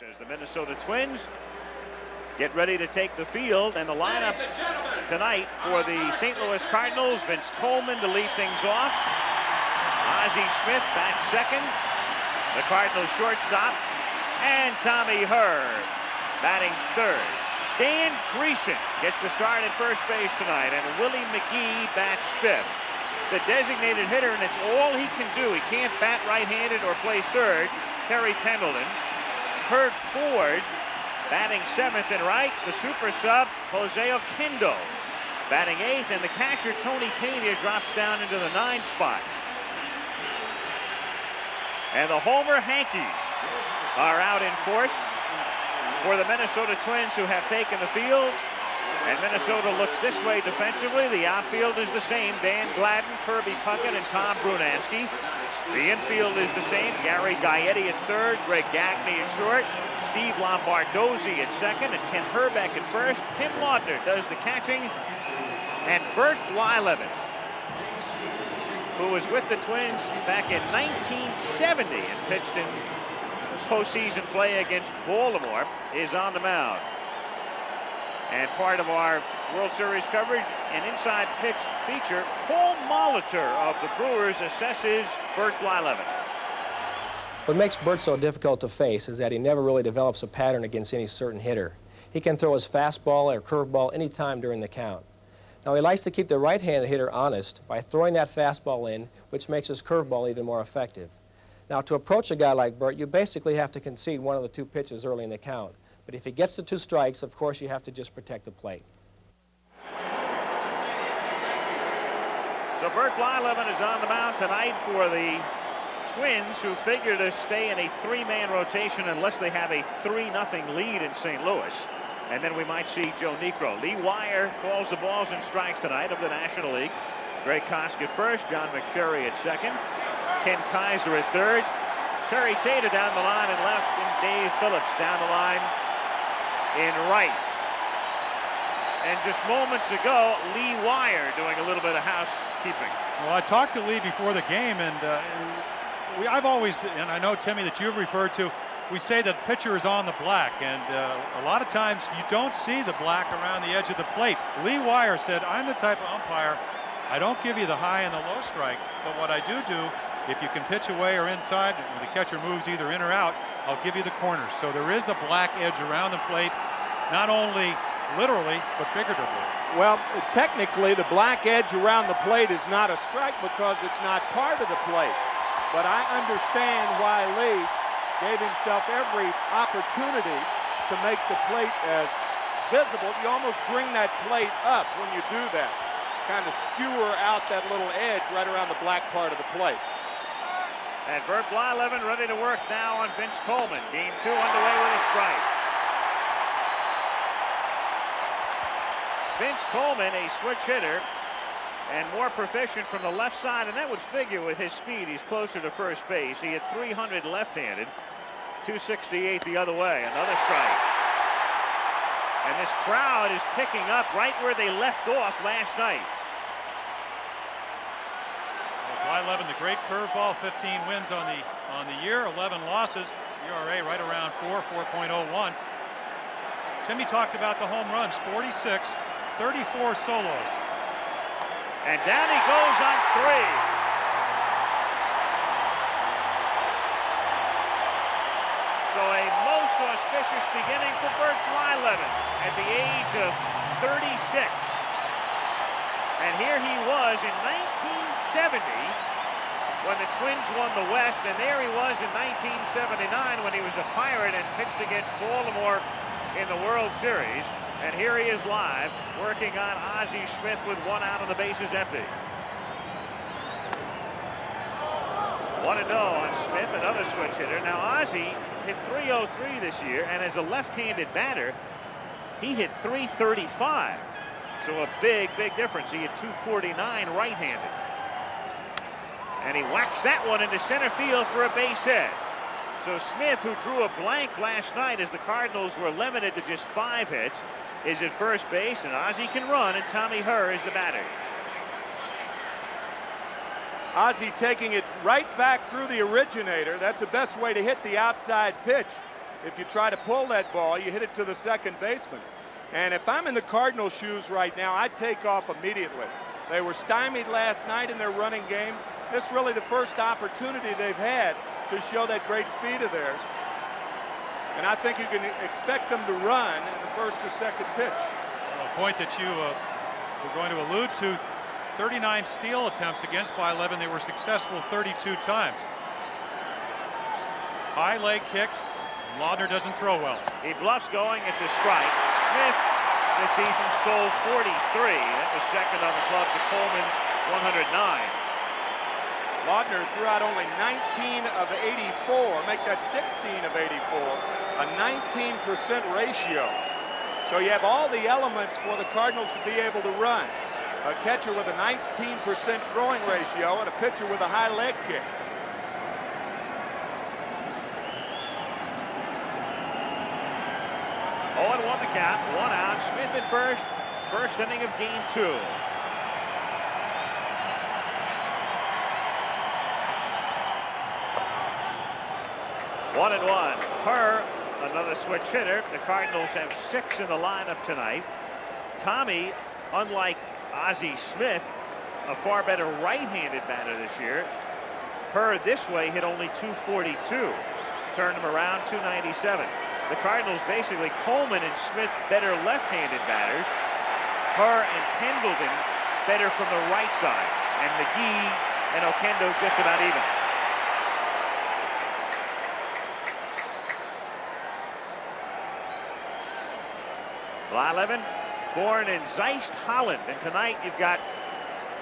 As the Minnesota Twins get ready to take the field, and the lineup tonight for the St. Louis Cardinals: Vince Coleman to lead things off, Ozzie Smith bats second, the Cardinals shortstop, and Tommy Herr batting third. Dan Dreesen gets the start at first base tonight, and Willie McGee bats fifth. The designated hitter, and it's all he can do. He can't bat right-handed or play third, Terry Pendleton. Kurt Ford batting seventh and right. The super sub, Jose Oquendo, batting eighth, and the catcher, Tony Pena, drops down into the 9th spot. And the Homer Hankies are out in force for the Minnesota Twins, who have taken the field. And Minnesota looks this way defensively. The outfield is the same: Dan Gladden, Kirby Puckett, and Tom Brunansky. The infield is the same: Gary Gaetti at third, Greg Gagne at short, Steve Lombardozzi at second, and Ken Herbeck at first. Tim Laudner does the catching, and Bert Blyleven, who was with the Twins back in 1970 and pitched in postseason play against Baltimore, is on the mound. And part of our World Series coverage, an inside pitch feature, Paul Molitor of the Brewers assesses Bert Blyleven. What makes Bert so difficult to face is that he never really develops a pattern against any certain hitter. He can throw his fastball or curveball any time during the count. Now, he likes to keep the right-handed hitter honest by throwing that fastball in, which makes his curveball even more effective. Now, to approach a guy like Bert, you basically have to concede one of the two pitches early in the count. But if he gets the 2 strikes, of course, you have to just protect the plate. So Bert Blyleven is on the mound tonight for the Twins, who figure to stay in a 3-man rotation unless they have a 3-0 lead in St. Louis. And then we might see Joe Niekro. Lee Wire calls the balls and strikes tonight of the National League. Greg Kosk at first, John McSherry at second, Ken Kaiser at third, Terry Tater down the line in left, and Dave Phillips down the line in right. And just moments ago, Lee Wire doing a little bit of housekeeping. Well, I talked to Lee before the game, and I've always, and I know, Timmy, that you've referred to, we say that pitcher is on the black, and a lot of times you don't see the black around the edge of the plate. Lee Wire said, I'm the type of umpire, I don't give you the high and the low strike, but what I do, if you can pitch away or inside, and the catcher moves either in or out, I'll give you the corners. So there is a black edge around the plate, not only literally, but figuratively. Well, technically, the black edge around the plate is not a strike because it's not part of the plate. But I understand why Lee gave himself every opportunity to make the plate as visible. You almost bring that plate up when you do that. Kind of skewer out that little edge right around the black part of the plate. And Bert Blyleven ready to work now on Vince Coleman. Game 2 underway with a strike. Vince Coleman, a switch hitter and more proficient from the left side, and that would figure with his speed. He's closer to first base. He hit 300 left-handed, 268 the other way. Another strike. And this crowd is picking up right where they left off last night. Blyleven, the great curveball, 15 wins on the year, 11 losses, ERA right around 4.01. Timmy talked about the home runs, 46, 34 solos. And down he goes on 3. So a most auspicious beginning for Bert Blyleven at the age of 36. And here he was in 1970 when the Twins won the West, and there he was in 1979 when he was a Pirate and pitched against Baltimore in the World Series. And here he is live, working on Ozzie Smith with 1 out and the bases empty. 1-0 on Smith, another switch hitter. Now Ozzie hit .303 this year, and as a left-handed batter, he hit .335. So a big difference. He hit .249 right-handed. And he whacks that one into center field for a base hit. So Smith, who drew a blank last night as the Cardinals were limited to just 5 hits, is at first base, and Ozzie can run, and Tommy Herr is the batter. Ozzie taking it right back through the originator. That's the best way to hit the outside pitch, If you try to pull that ball, you hit it to the second baseman. And if I'm in the Cardinals' shoes right now, I'd take off immediately. They were stymied last night in their running game. This is really the first opportunity they've had to show that great speed of theirs. And I think you can expect them to run in the first or second pitch. Well, a point that you were going to allude to, 39 steal attempts against Blyleven. They were successful 32 times. High leg kick. Laudner doesn't throw well. He bluffs going. It's a strike. Smith this season stole 43. That was second on the club to Coleman's 109. Laudner threw out only 19 of 84. Make that 16 of 84. A 19% ratio. So you have all the elements for the Cardinals to be able to run. A catcher with a 19% throwing ratio and a pitcher with a high leg kick. Oh, and 1 the count, 1 out. Smith at first. First inning of game 2. One and one. Her, another switch hitter. The Cardinals have 6 in the lineup tonight. Tommy, unlike Ozzie Smith, a far better right-handed batter this year. Her this way hit only 242. Turned him around 297. The Cardinals basically, Coleman and Smith better left-handed batters. Her and Pendleton better from the right side. And McGee and Oquendo just about even. Blyleven, born in Zeist, Holland. And tonight you've got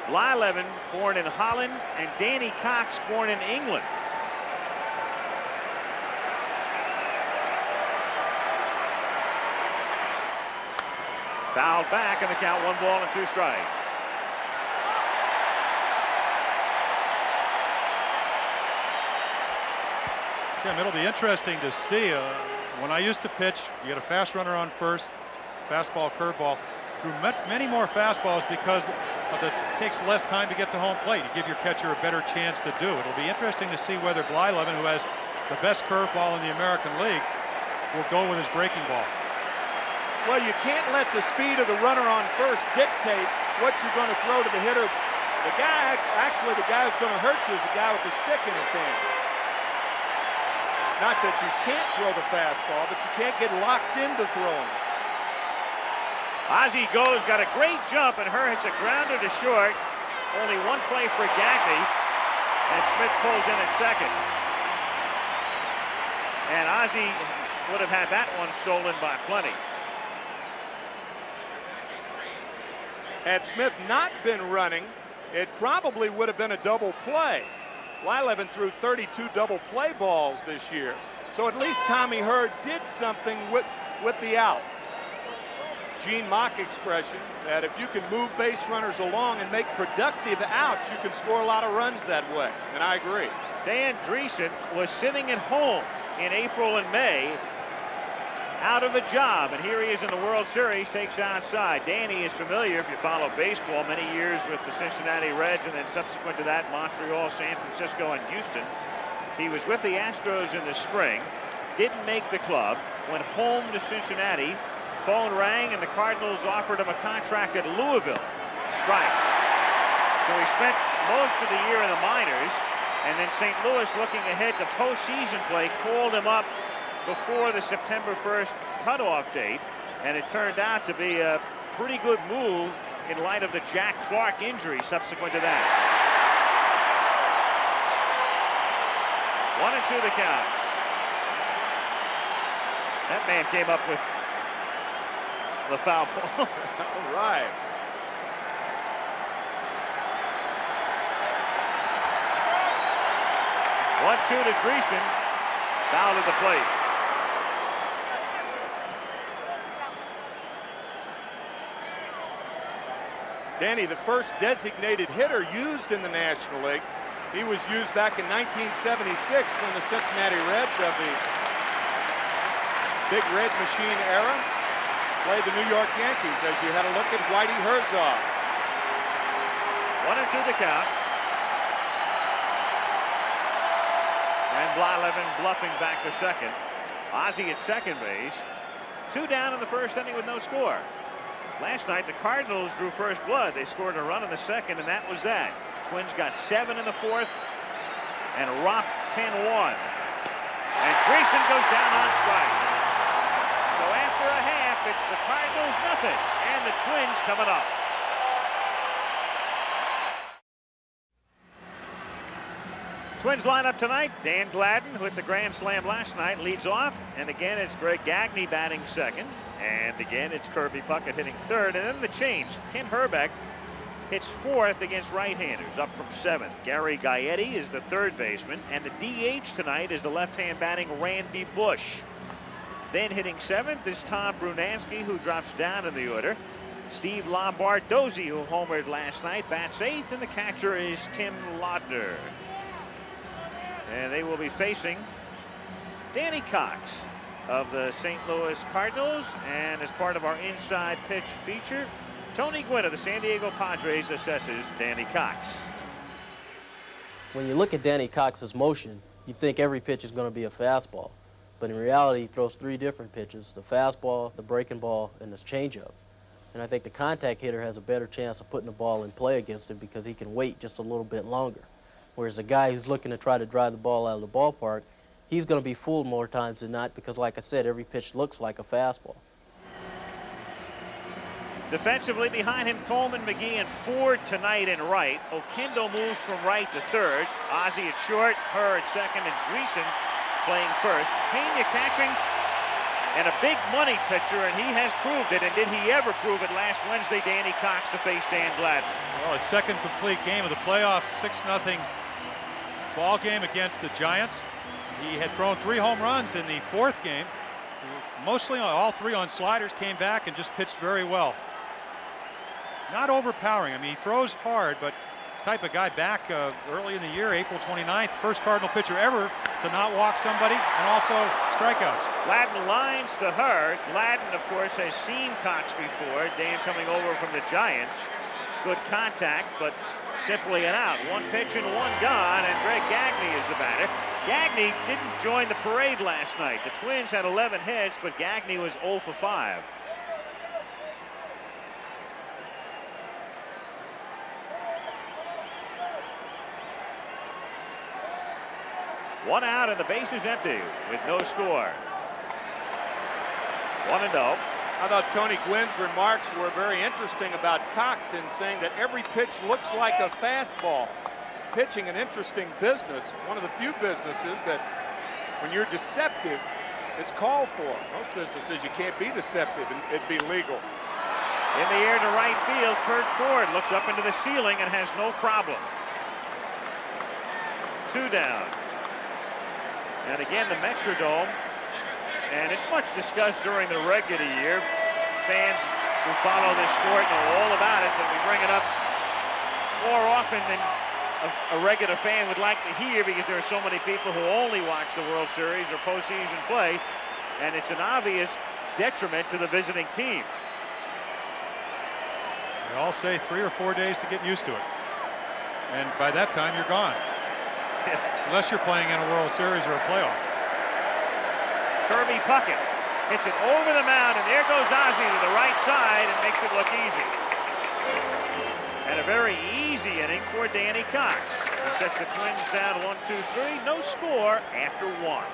Blyleven, born in Holland, and Danny Cox, born in England. Fouled back, and the count 1 ball and 2 strikes. Tim, it'll be interesting to see. When I used to pitch, you get a fast runner on first, fastball, curveball. Threw many more fastballs because it takes less time to get to home plate. You give your catcher a better chance to do it. It'll be interesting to see whether Blyleven, who has the best curveball in the American League, will go with his breaking ball. Well, you can't let the speed of the runner on first dictate what you're going to throw to the hitter. The guy who's going to hurt you is the guy with the stick in his hand. Not that you can't throw the fastball, but you can't get locked into throwing. Ozzie goes, got a great jump, and Her hits a grounder to short. Only 1 play for Gagne, and Smith pulls in at second. And Ozzie would have had that one stolen by plenty. Had Smith not been running, it probably would have been a double play. Blyleven threw 32 double play balls this year. So at least Tommy Her did something with the out. Gene Mock expression that if you can move base runners along and make productive outs, you can score a lot of runs that way. And I agree. Dan Dreesen was sitting at home in April and May, out of a job, and here he is in the World Series, takes outside. Danny is familiar, if you follow baseball, many years with the Cincinnati Reds, and then subsequent to that, Montreal, San Francisco, and Houston. He was with the Astros in the spring, didn't make the club, went home to Cincinnati, phone rang, and the Cardinals offered him a contract at Louisville. Strike. So he spent most of the year in the minors, and then St. Louis, looking ahead to postseason play, called him up before the September 1st cutoff date, and it turned out to be a pretty good move in light of the Jack Clark injury subsequent to that. 1 and 2 the count. That man came up with the foul ball. All right. One, 2 to Dreesen. Foul at the plate. Danny, the first designated hitter used in the National League. He was used back in 1976 when the Cincinnati Reds of the Big Red Machine era played the New York Yankees, as you had a look at Whitey Herzog. 1 and 2 the count. And Blyleven bluffing back to second. Ozzie at second base. 2 down in the first inning with no score. Last night, the Cardinals drew first blood. They scored a run in the second, and that was that. Twins got 7 in the fourth and rocked 10-1. And Dreesen goes down on strike. So after a half, it's the Cardinals nothing, and the Twins coming up. Twins lineup tonight. Dan Gladden, who hit the grand slam last night, leads off. And again, it's Greg Gagne batting second. And again, it's Kirby Puckett hitting third. And then the change. Ken Herbeck hits fourth against right-handers, up from seventh. Gary Gaetti is the third baseman. And the DH tonight is the left-hand batting Randy Bush. Then hitting seventh is Tom Brunansky, who drops down in the order. Steve Lombardozzi, who homered last night, bats eighth. And the catcher is Tim Laudner. And they will be facing Danny Cox of the St. Louis Cardinals. And as part of our inside pitch feature, Tony Gwynn of the San Diego Padres assesses Danny Cox. When you look at Danny Cox's motion, you think every pitch is going to be a fastball. But in reality, he throws 3 different pitches: the fastball, the breaking ball, and this changeup. And I think the contact hitter has a better chance of putting the ball in play against him because he can wait just a little bit longer. Whereas the guy who's looking to try to drive the ball out of the ballpark, he's going to be fooled more times than not because, like I said, every pitch looks like a fastball. Defensively behind him, Coleman, McGee, and Ford tonight in right. Oquendo moves from right to third. Ozzie at short, Herr at second, and Dreesen playing first. Pena catching, and a big money pitcher, and he has proved it. And did he ever prove it last Wednesday, Danny Cox, to face Dan Gladden? Well, his second complete game of the playoffs, 6-0 ball game against the Giants. He had thrown 3 home runs in the 4th game. Mostly all 3 on sliders, came back and just pitched very well. Not overpowering. I mean, he throws hard, but this type of guy back early in the year, April 29th, first Cardinal pitcher ever to not walk somebody and also strikeouts. Gladden lines to Herr. Gladden, of course, has seen Cox before. Dan coming over from the Giants. Good contact, but simply an out. 1 pitch and 1 gone, and Greg Gagne is the batter. Gagne didn't join the parade last night. The Twins had 11 hits, but Gagne was 0 for 5. One out and the base is empty with no score. 1-0. I thought Tony Gwynn's remarks were very interesting about Cox in saying that every pitch looks like a fastball. Pitching, an interesting business, one of the few businesses that when you're deceptive, it's called for. Most businesses you can't be deceptive and it'd be legal. In the air to right field, Kurt Ford looks up into the ceiling and has no problem. 2 down. And again, the Metrodome, and it's much discussed during the regular year. Fans who follow this sport know all about it, but we bring it up more often than a regular fan would like to hear because there are so many people who only watch the World Series or postseason play, and it's an obvious detriment to the visiting team. They all say 3 or 4 days to get used to it. And by that time, you're gone. Unless you're playing in a World Series or a playoff. Kirby Puckett hits it over the mound, and there goes Ozzie to the right side and makes it look easy. And a very easy inning for Danny Cox. He sets the Twins down 1-2-3, no score after 1.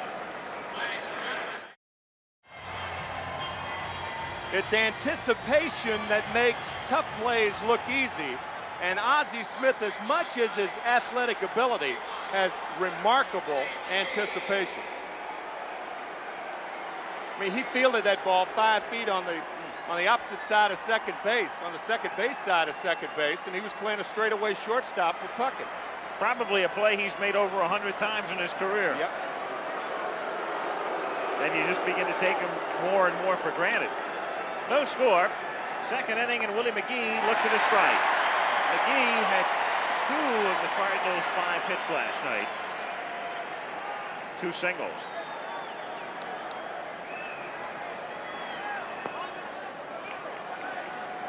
It's anticipation that makes tough plays look easy. And Ozzie Smith, as much as his athletic ability, has remarkable anticipation. I mean, he fielded that ball 5 feet on the opposite side of second base, on the second base side of second base, and he was playing a straightaway shortstop with Puckett. Probably a play he's made over 100 times in his career. Yep. Then you just begin to take him more and more for granted. No score. Second inning, and Willie McGee looks at a strike. McGee had 2 of the Cardinals' 5 hits last night. 2 singles.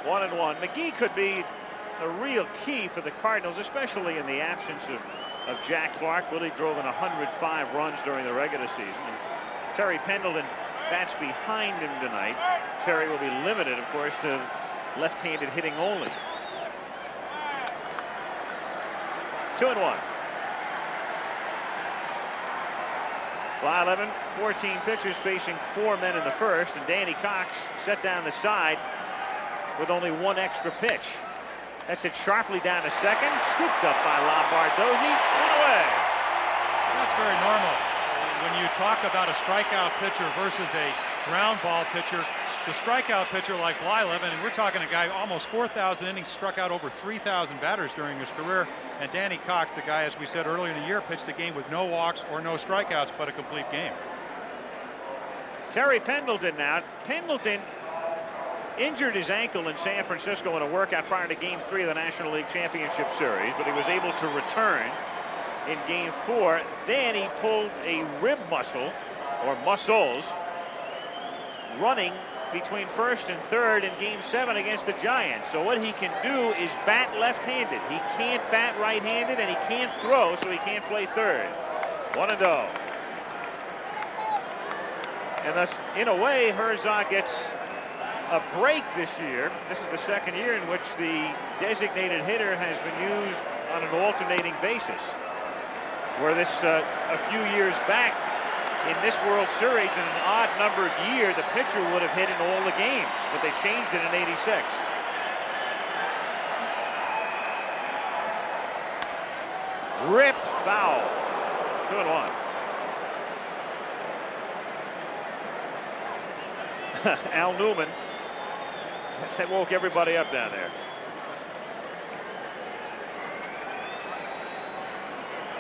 One and one. McGee could be a real key for the Cardinals, especially in the absence of Jack Clark. Willie drove in 105 runs during the regular season. And Terry Pendleton bats behind him tonight. Terry will be limited, of course, to left-handed hitting only. 2-1. Fly 11, 14 pitchers facing 4 men in the first, and Danny Cox set down the side with only 1 extra pitch. That's hit sharply down to second, scooped up by Lombardozzi, and away. That's very normal. When you talk about a strikeout pitcher versus a ground ball pitcher, the strikeout pitcher like Blyleven, and we're talking a guy almost 4,000 innings, struck out over 3,000 batters during his career, and Danny Cox, the guy, as we said earlier in the year, pitched the game with no walks or no strikeouts, but a complete game. Terry Pendleton now. Pendleton injured his ankle in San Francisco in a workout prior to Game 3 of the National League Championship Series, but he was able to return in Game 4. Then he pulled a rib muscle, or muscles, running between first and third in Game 7 against the Giants. So what he can do is bat left-handed. He can't bat right-handed, and he can't throw, so he can't play third. 1-0. And thus, in a way, Herzog gets a break this year. This is the second year in which the designated hitter has been used on an alternating basis. Where this, a few years back, in this World Series, in an odd numbered year, the pitcher would have hit in all the games, but they changed it in '86. Ripped foul. 2-1. Al Newman. That woke everybody up down there.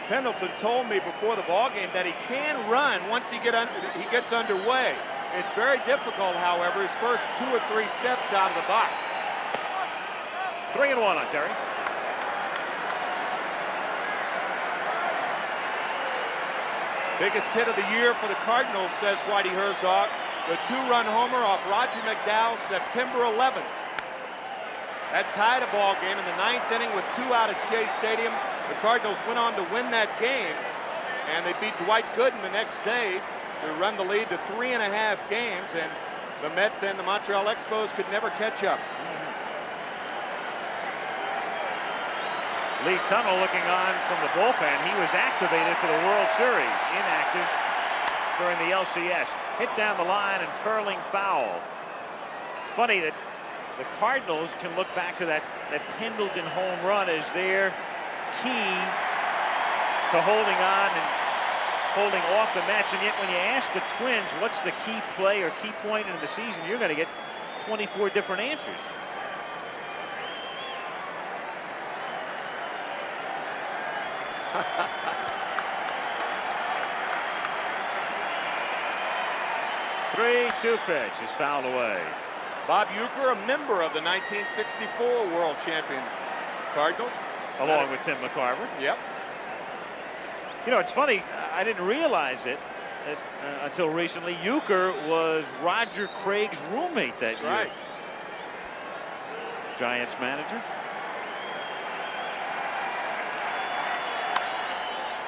Pendleton told me before the ballgame that he can run once he gets underway. It's very difficult, however, his first 2 or 3 steps out of the box. 3-1 on Terry. Biggest hit of the year for the Cardinals, says Whitey Herzog. The 2-run homer off Roger McDowell, September 11th. That tied a ball game in the 9th inning with 2 out at Shea Stadium. The Cardinals went on to win that game, and they beat Dwight Gooden the next day to run the lead to 3.5 games, and the Mets and the Montreal Expos could never catch up. Lee Tunnell looking on from the bullpen. He was activated for the World Series, inactive during the LCS. Hit down the line and curling foul. Funny that the Cardinals can look back to that Pendleton home run as their key to holding on and holding off the Mets, and yet when you ask the Twins what's the key play or key point in the season, you're going to get 24 different answers. Three-two pitch is fouled away. Bob Uecker, a member of the 1964 World Champion Cardinals. Along with Tim McCarver. Yep. You know, it's funny, I didn't realize it until recently. Uecker was Roger Craig's roommate that year. Right. Giants manager.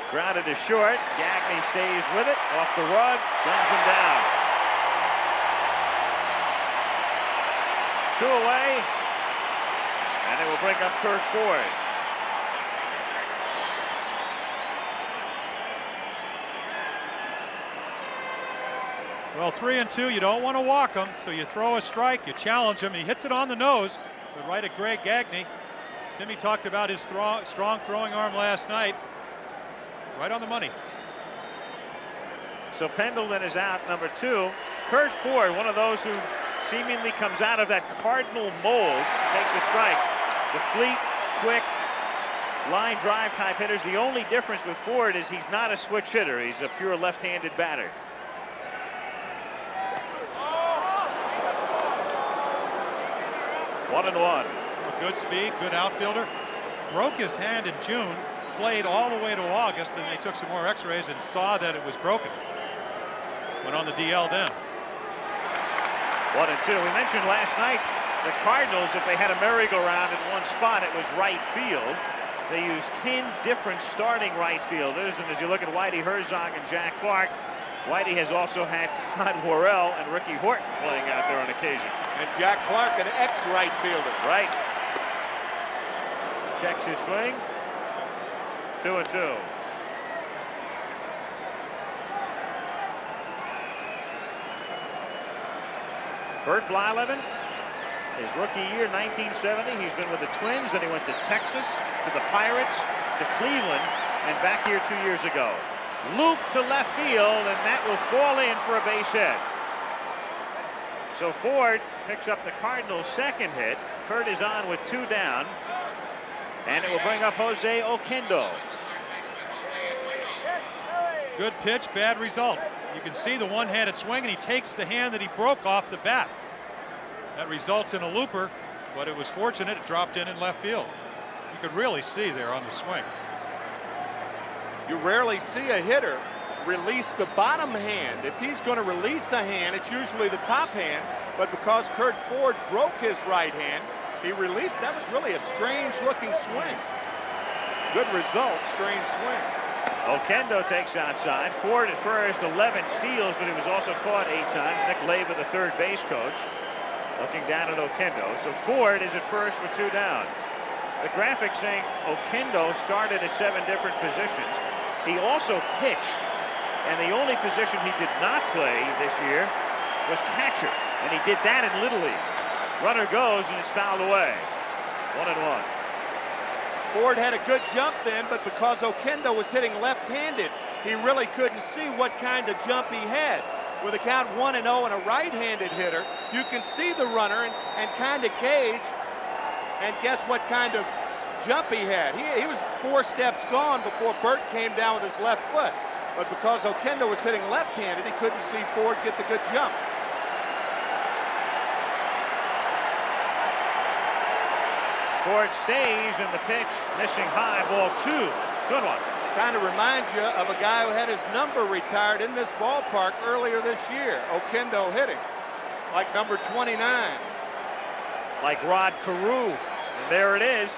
Grounded to short. Gagne stays with it. Off the rug. Guns him down. 2 away. And it will bring up Kurt Ford. Well, 3-2, you don't want to walk him, so you throw a strike, you challenge him, and he hits it on the nose, but right at Greg Gagne. Timmy talked about his strong throwing arm last night. Right on the money. So Pendleton is out, number 2. Kurt Ford, one of those who seemingly comes out of that Cardinal mold, takes a strike. The fleet, quick, line drive type hitters. The only difference with Ford is he's not a switch hitter. He's a pure left-handed batter. 1-1. Good speed, good outfielder. Broke his hand in June, played all the way to August, and they took some more x-rays and saw that it was broken. Went on the DL then. 1-2. We mentioned last night the Cardinals, if they had a merry-go-round in one spot, it was right field. They used 10 different starting right fielders, and as you look at Whitey Herzog and Jack Clark, Whitey has also had Todd Worrell and Ricky Horton playing out there on occasion. And Jack Clark, an ex-right fielder. Right. Checks his swing. 2-2. Bert Blyleven, his rookie year, 1970. He's been with the Twins, then he went to Texas, to the Pirates, to Cleveland, and back here 2 years ago. Loop to left field, and that will fall in for a base hit. So Ford picks up the Cardinals' second hit. Kurt is on with 2 down, and it will bring up Jose Oquendo. Good pitch, bad result. You can see the one-handed swing, and he takes the hand that he broke off the bat. That results in a looper, but it was fortunate it dropped in left field. You could really see there on the swing. You rarely see a hitter release the bottom hand. If he's going to release a hand, it's usually the top hand, but because Kurt Ford broke his right hand, he released. That was really a strange-looking swing. Good result, strange swing. Oquendo takes outside. Ford at first, 11 steals, but he was also caught 8 times. Nick Leyva, the third base coach, looking down at Oquendo. So Ford is at first with 2 down. The graphic saying Oquendo started at 7 different positions. He also pitched, and the only position he did not play this year was catcher, and he did that in Little League. Runner goes, and it's fouled away. 1-1. Ford had a good jump then, but because Oquendo was hitting left-handed, he really couldn't see what kind of jump he had. With a count 1-0 and a right-handed hitter, you can see the runner and kind of gauge and guess what kind of jump he had. He was 4 steps gone before Bert came down with his left foot. But because Oquendo was hitting left-handed, he couldn't see Ford get the good jump. Ford stays, and the pitch missing high, ball 2. Good one. Kind of reminds you of a guy who had his number retired in this ballpark earlier this year. Oquendo hitting like number 29. Like Rod Carew, and there it is.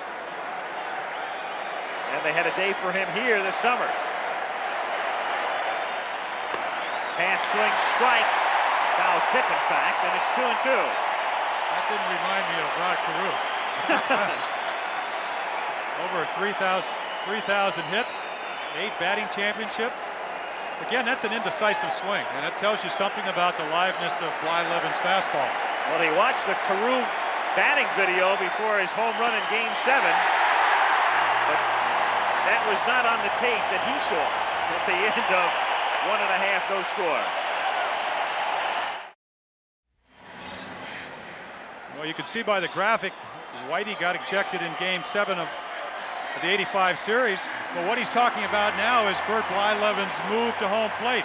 And they had a day for him here this summer. Half swing strike, foul tip in fact, and it's 2-2. That didn't remind me of Rod Carew. Over 3,000 hits, 8 batting championship. Again, that's an indecisive swing, and that tells you something about the liveness of Blyleven's fastball. Well, he watched the Carew batting video before his home run in Game 7, but that was not on the tape that he saw at the end of 1.5 no score. Well, you can see by the graphic, Whitey got ejected in Game 7 of the '85 series. But what he's talking about now is Bert Blyleven's move to home plate.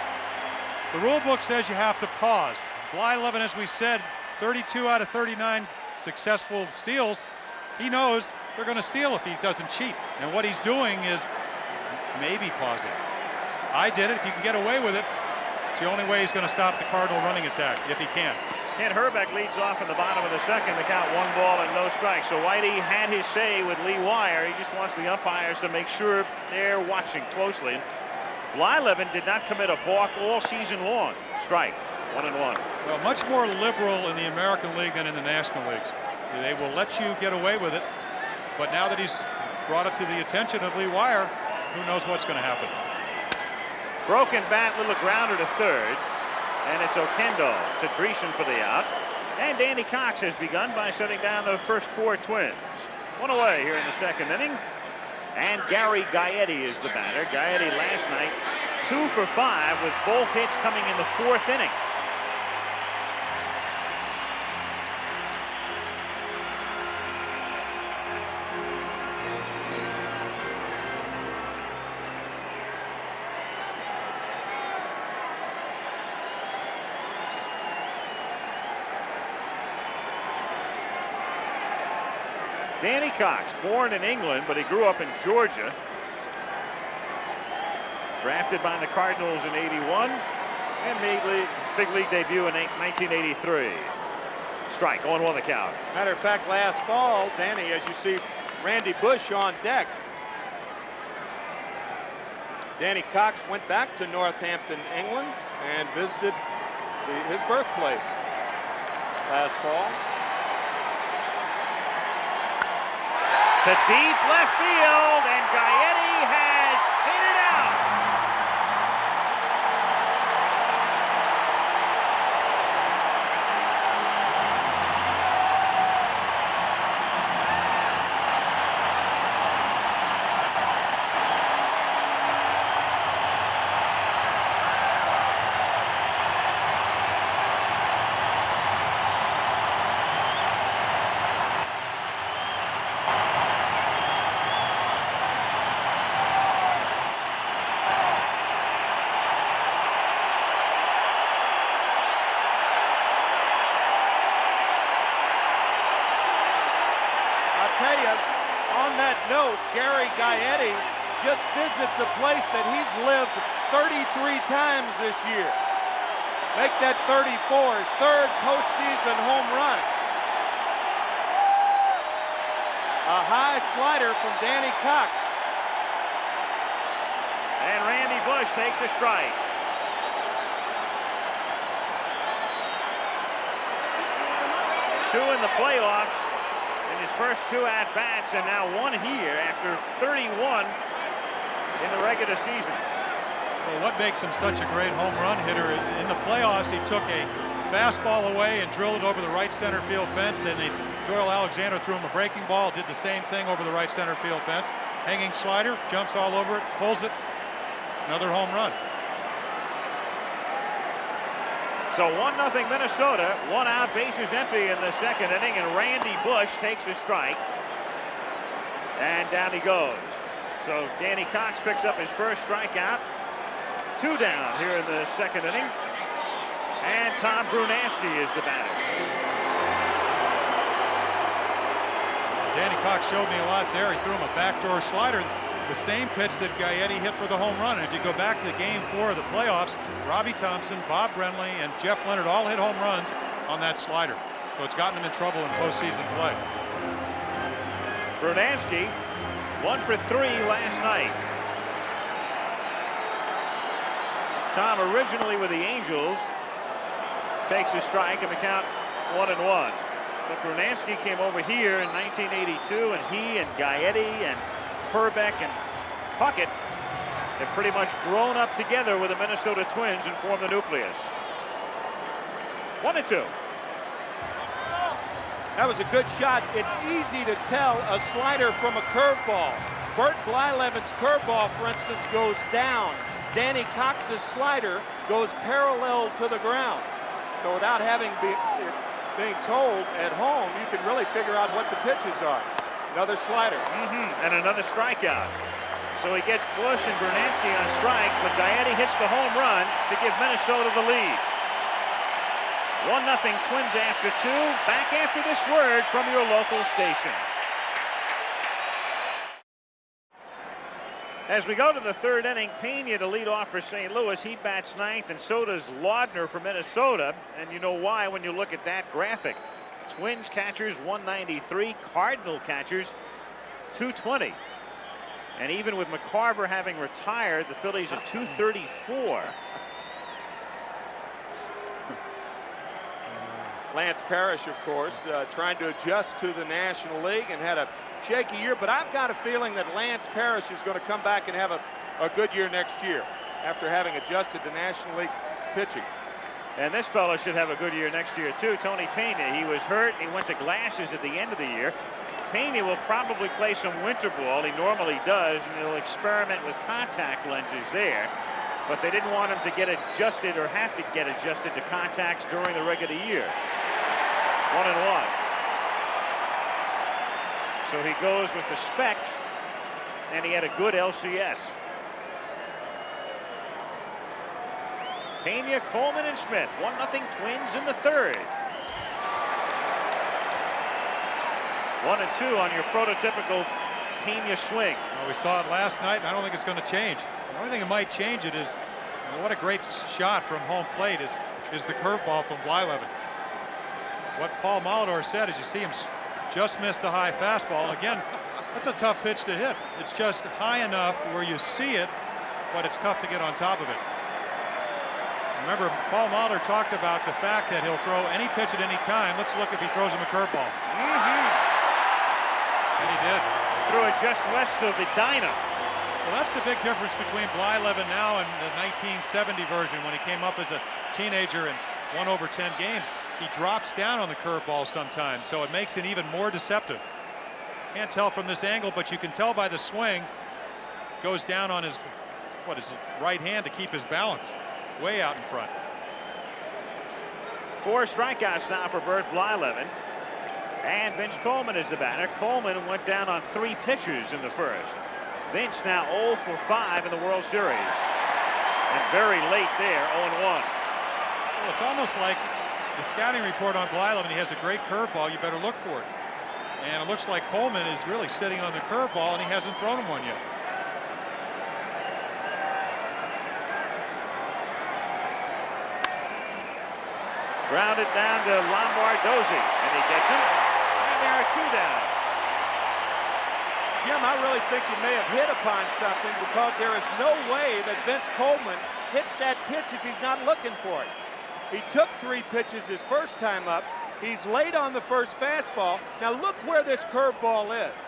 The rule book says you have to pause. Blyleven, as we said, 32 out of 39 successful steals. He knows they're going to steal if he doesn't cheat. And what he's doing is maybe pausing. I did it. If you can get away with it, it's the only way he's going to stop the Cardinal running attack, if he can. Ken Herbeck leads off in the bottom of the second. The count 1 ball and no strikes. So Whitey had his say with Lee Wire. He just wants the umpires to make sure they're watching closely. Blyleven did not commit a balk all season long. Strike. 1-1. Well, much more liberal in the American League than in the National Leagues. They will let you get away with it. But now that he's brought it to the attention of Lee Wire, who knows what's going to happen. Broken bat, little grounder to third. And it's Oquendo to Dreesen for the out. And Danny Cox has begun by shutting down the first 4 Twins. 1 away here in the second inning. And Gary Gaetti is the batter. Gaetti last night 2 for 5 with both hits coming in the 4th inning. Danny Cox, born in England, but he grew up in Georgia. Drafted by the Cardinals in '81 and made his big league debut in 1983. Strike, 0-1 the count. Matter of fact, last fall, Danny, as you see Randy Bush on deck, Danny Cox went back to Northampton, England, and visited his birthplace last fall. To deep left field, and Gaetti has hit it out. Tell you, on that note, Gary Gaetti just visits a place that he's lived 33 times this year. Make that 34, his third postseason home run. A high slider from Danny Cox. And Randy Bush takes a strike. Two in the playoffs. His first two at-bats, and now one here after 31 in the regular season. Well, what makes him such a great home run hitter? In the playoffs, he took a fastball away and drilled it over the right center field fence. Then Doyle Alexander threw him a breaking ball, did the same thing over the right center field fence. Hanging slider, jumps all over it, pulls it, another home run. So 1-0 Minnesota, one out, bases empty in the second inning, and Randy Bush takes a strike. And down he goes. So Danny Cox picks up his first strikeout. Two down here in the second inning. And Tom Brunansky is the batter. Danny Cox showed me a lot there. He threw him a backdoor slider. The same pitch that Gaetti hit for the home run. And if you go back to Game 4 of the playoffs, Robbie Thompson, Bob Brenly, and Jeff Leonard all hit home runs on that slider. So it's gotten him in trouble in postseason play. Brunansky, 1 for 3 last night. Tom, originally with the Angels, takes a strike and the count 1-1. But Brunansky came over here in 1982, and he and Gaetti and Herbeck and Puckett have pretty much grown up together with the Minnesota Twins and formed the nucleus. 1-2. That was a good shot. It's easy to tell a slider from a curveball. Bert Blyleven's curveball, for instance, goes down. Danny Cox's slider goes parallel to the ground. So without having being told at home, you can really figure out what the pitches are. Another slider. And another strikeout. So he gets Bush and Brunansky on strikes, but Gaetti hits the home run to give Minnesota the lead. 1-0 Twins after 2. Back after this word from your local station. As we go to the third inning, Pena to lead off for St. Louis. He bats ninth, and so does Laudner for Minnesota. And you know why when you look at that graphic. Twins catchers 193, Cardinal catchers 220. And even with McCarver having retired, the Phillies at 234. Lance Parrish, of course, trying to adjust to the National League and had a shaky year, but I've got a feeling that Lance Parrish is going to come back and have a good year next year after having adjusted to National League pitching. And this fellow should have a good year next year, too. Tony Pena, he was hurt. He went to glasses at the end of the year. Pena will probably play some winter ball. He normally does, and he'll experiment with contact lenses there. But they didn't want him to get adjusted or have to get adjusted to contacts during the regular year. 1-1. So he goes with the specs, and he had a good LCS. Pena, Coleman, and Smith. 1-0 Twins in the third. 1-2 on your prototypical Pena swing. Well, we saw it last night, and I don't think it's going to change. The only thing that might change it is, what a great shot from home plate is the curveball from Blyleven. What Paul Molitor said is you see him just miss the high fastball. Again, that's a tough pitch to hit. It's just high enough where you see it, but it's tough to get on top of it. Remember, Paul Mahler talked about the fact that he'll throw any pitch at any time. Let's look if he throws him a curveball. And he did. Threw it just west of Edina. Well, that's the big difference between Blyleven now and the 1970 version when he came up as a teenager and won over 10 games. He drops down on the curveball sometimes, so it makes it even more deceptive. Can't tell from this angle, but you can tell by the swing. Goes down on his, his right hand to keep his balance. Way out in front. 4 strikeouts now for Bert Blyleven. And Vince Coleman is the batter. Coleman went down on 3 pitches in the first. Vince now 0 for 5 in the World Series. And very late there, 0-1. Well, it's almost like the scouting report on Blyleven. He has a great curveball. You better look for it. And it looks like Coleman is really sitting on the curveball, and he hasn't thrown him one yet. Grounded down to Lombardozzi, and he gets him. And there are 2 down. Jim, I really think you may have hit upon something, because there is no way that Vince Coleman hits that pitch if he's not looking for it. He took 3 pitches his first time up. He's late on the first fastball. Now look where this curveball is.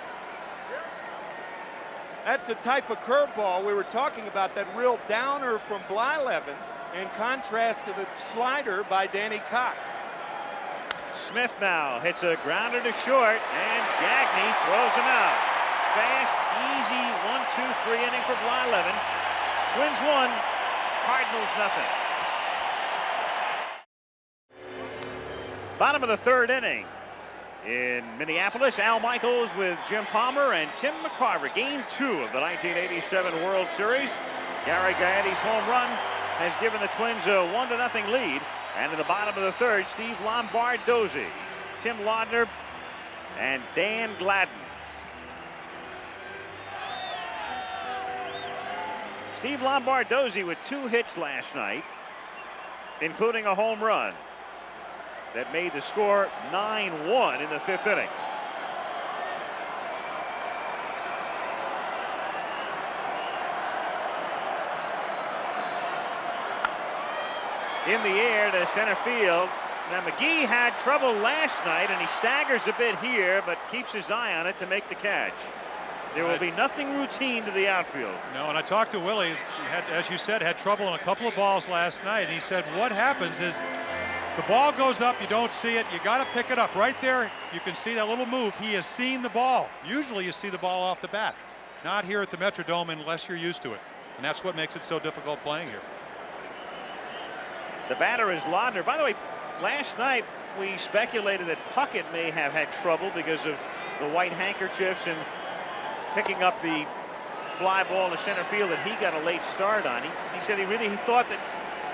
That's the type of curveball we were talking about, that real downer from Blyleven, in contrast to the slider by Danny Cox. Smith now hits a grounder to short, and Gagne throws him out. Fast, easy 1-2-3 inning for Blyleven. Twins 1, Cardinals nothing. Bottom of the 3rd inning. In Minneapolis, Al Michaels with Jim Palmer and Tim McCarver. Game 2 of the 1987 World Series. Gary Gaetti's home run has given the Twins a 1-0 lead. And in the bottom of the 3rd, Steve Lombardozzi, Tim Laudner, and Dan Gladden. Steve Lombardozzi with 2 hits last night, including a home run that made the score 9-1 in the 5th inning. In the air to center field. Now McGee had trouble last night, and he staggers a bit here, but keeps his eye on it to make the catch. There will be nothing routine to the outfield. No, and I talked to Willie. He had, as you said, had trouble on a couple of balls last night. And he said what happens is the ball goes up, you don't see it, you got to pick it up. Right there, you can see that little move. He has seen the ball. Usually you see the ball off the bat. Not here at the Metrodome unless you're used to it. And that's what makes it so difficult playing here. The batter is Laudner. By the way, last night we speculated that Puckett may have had trouble because of the white handkerchiefs and picking up the fly ball to center field that he got a late start on. He said he thought that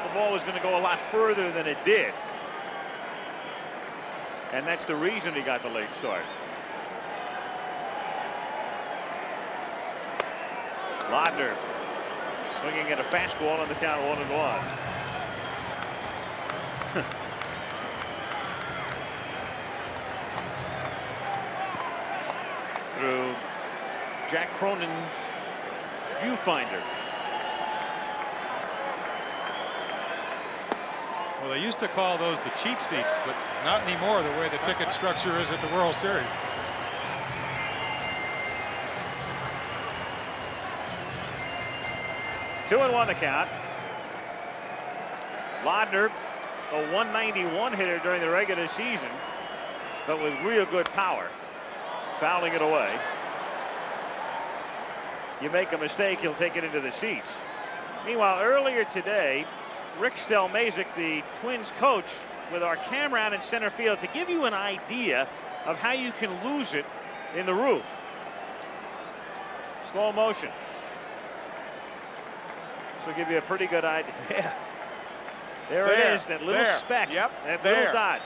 the ball was going to go a lot further than it did. And that's the reason he got the late start. Laudner swinging at a fastball on the count, 1-1. Through Jack Cronin's viewfinder. Well, they used to call those the cheap seats, but not anymore the way the ticket structure is at the World Series. Two and 1 the count. Laudner, a 191 hitter during the regular season, but with real good power. Fouling it away. You make a mistake, he'll take it into the seats. Meanwhile, earlier today, Rick Stelmazik, the Twins coach, with our camera out in center field to give you an idea of how you can lose it in the roof. Slow motion. This will give you a pretty good idea. Yeah. There it is, that little speck, yep, that little dot.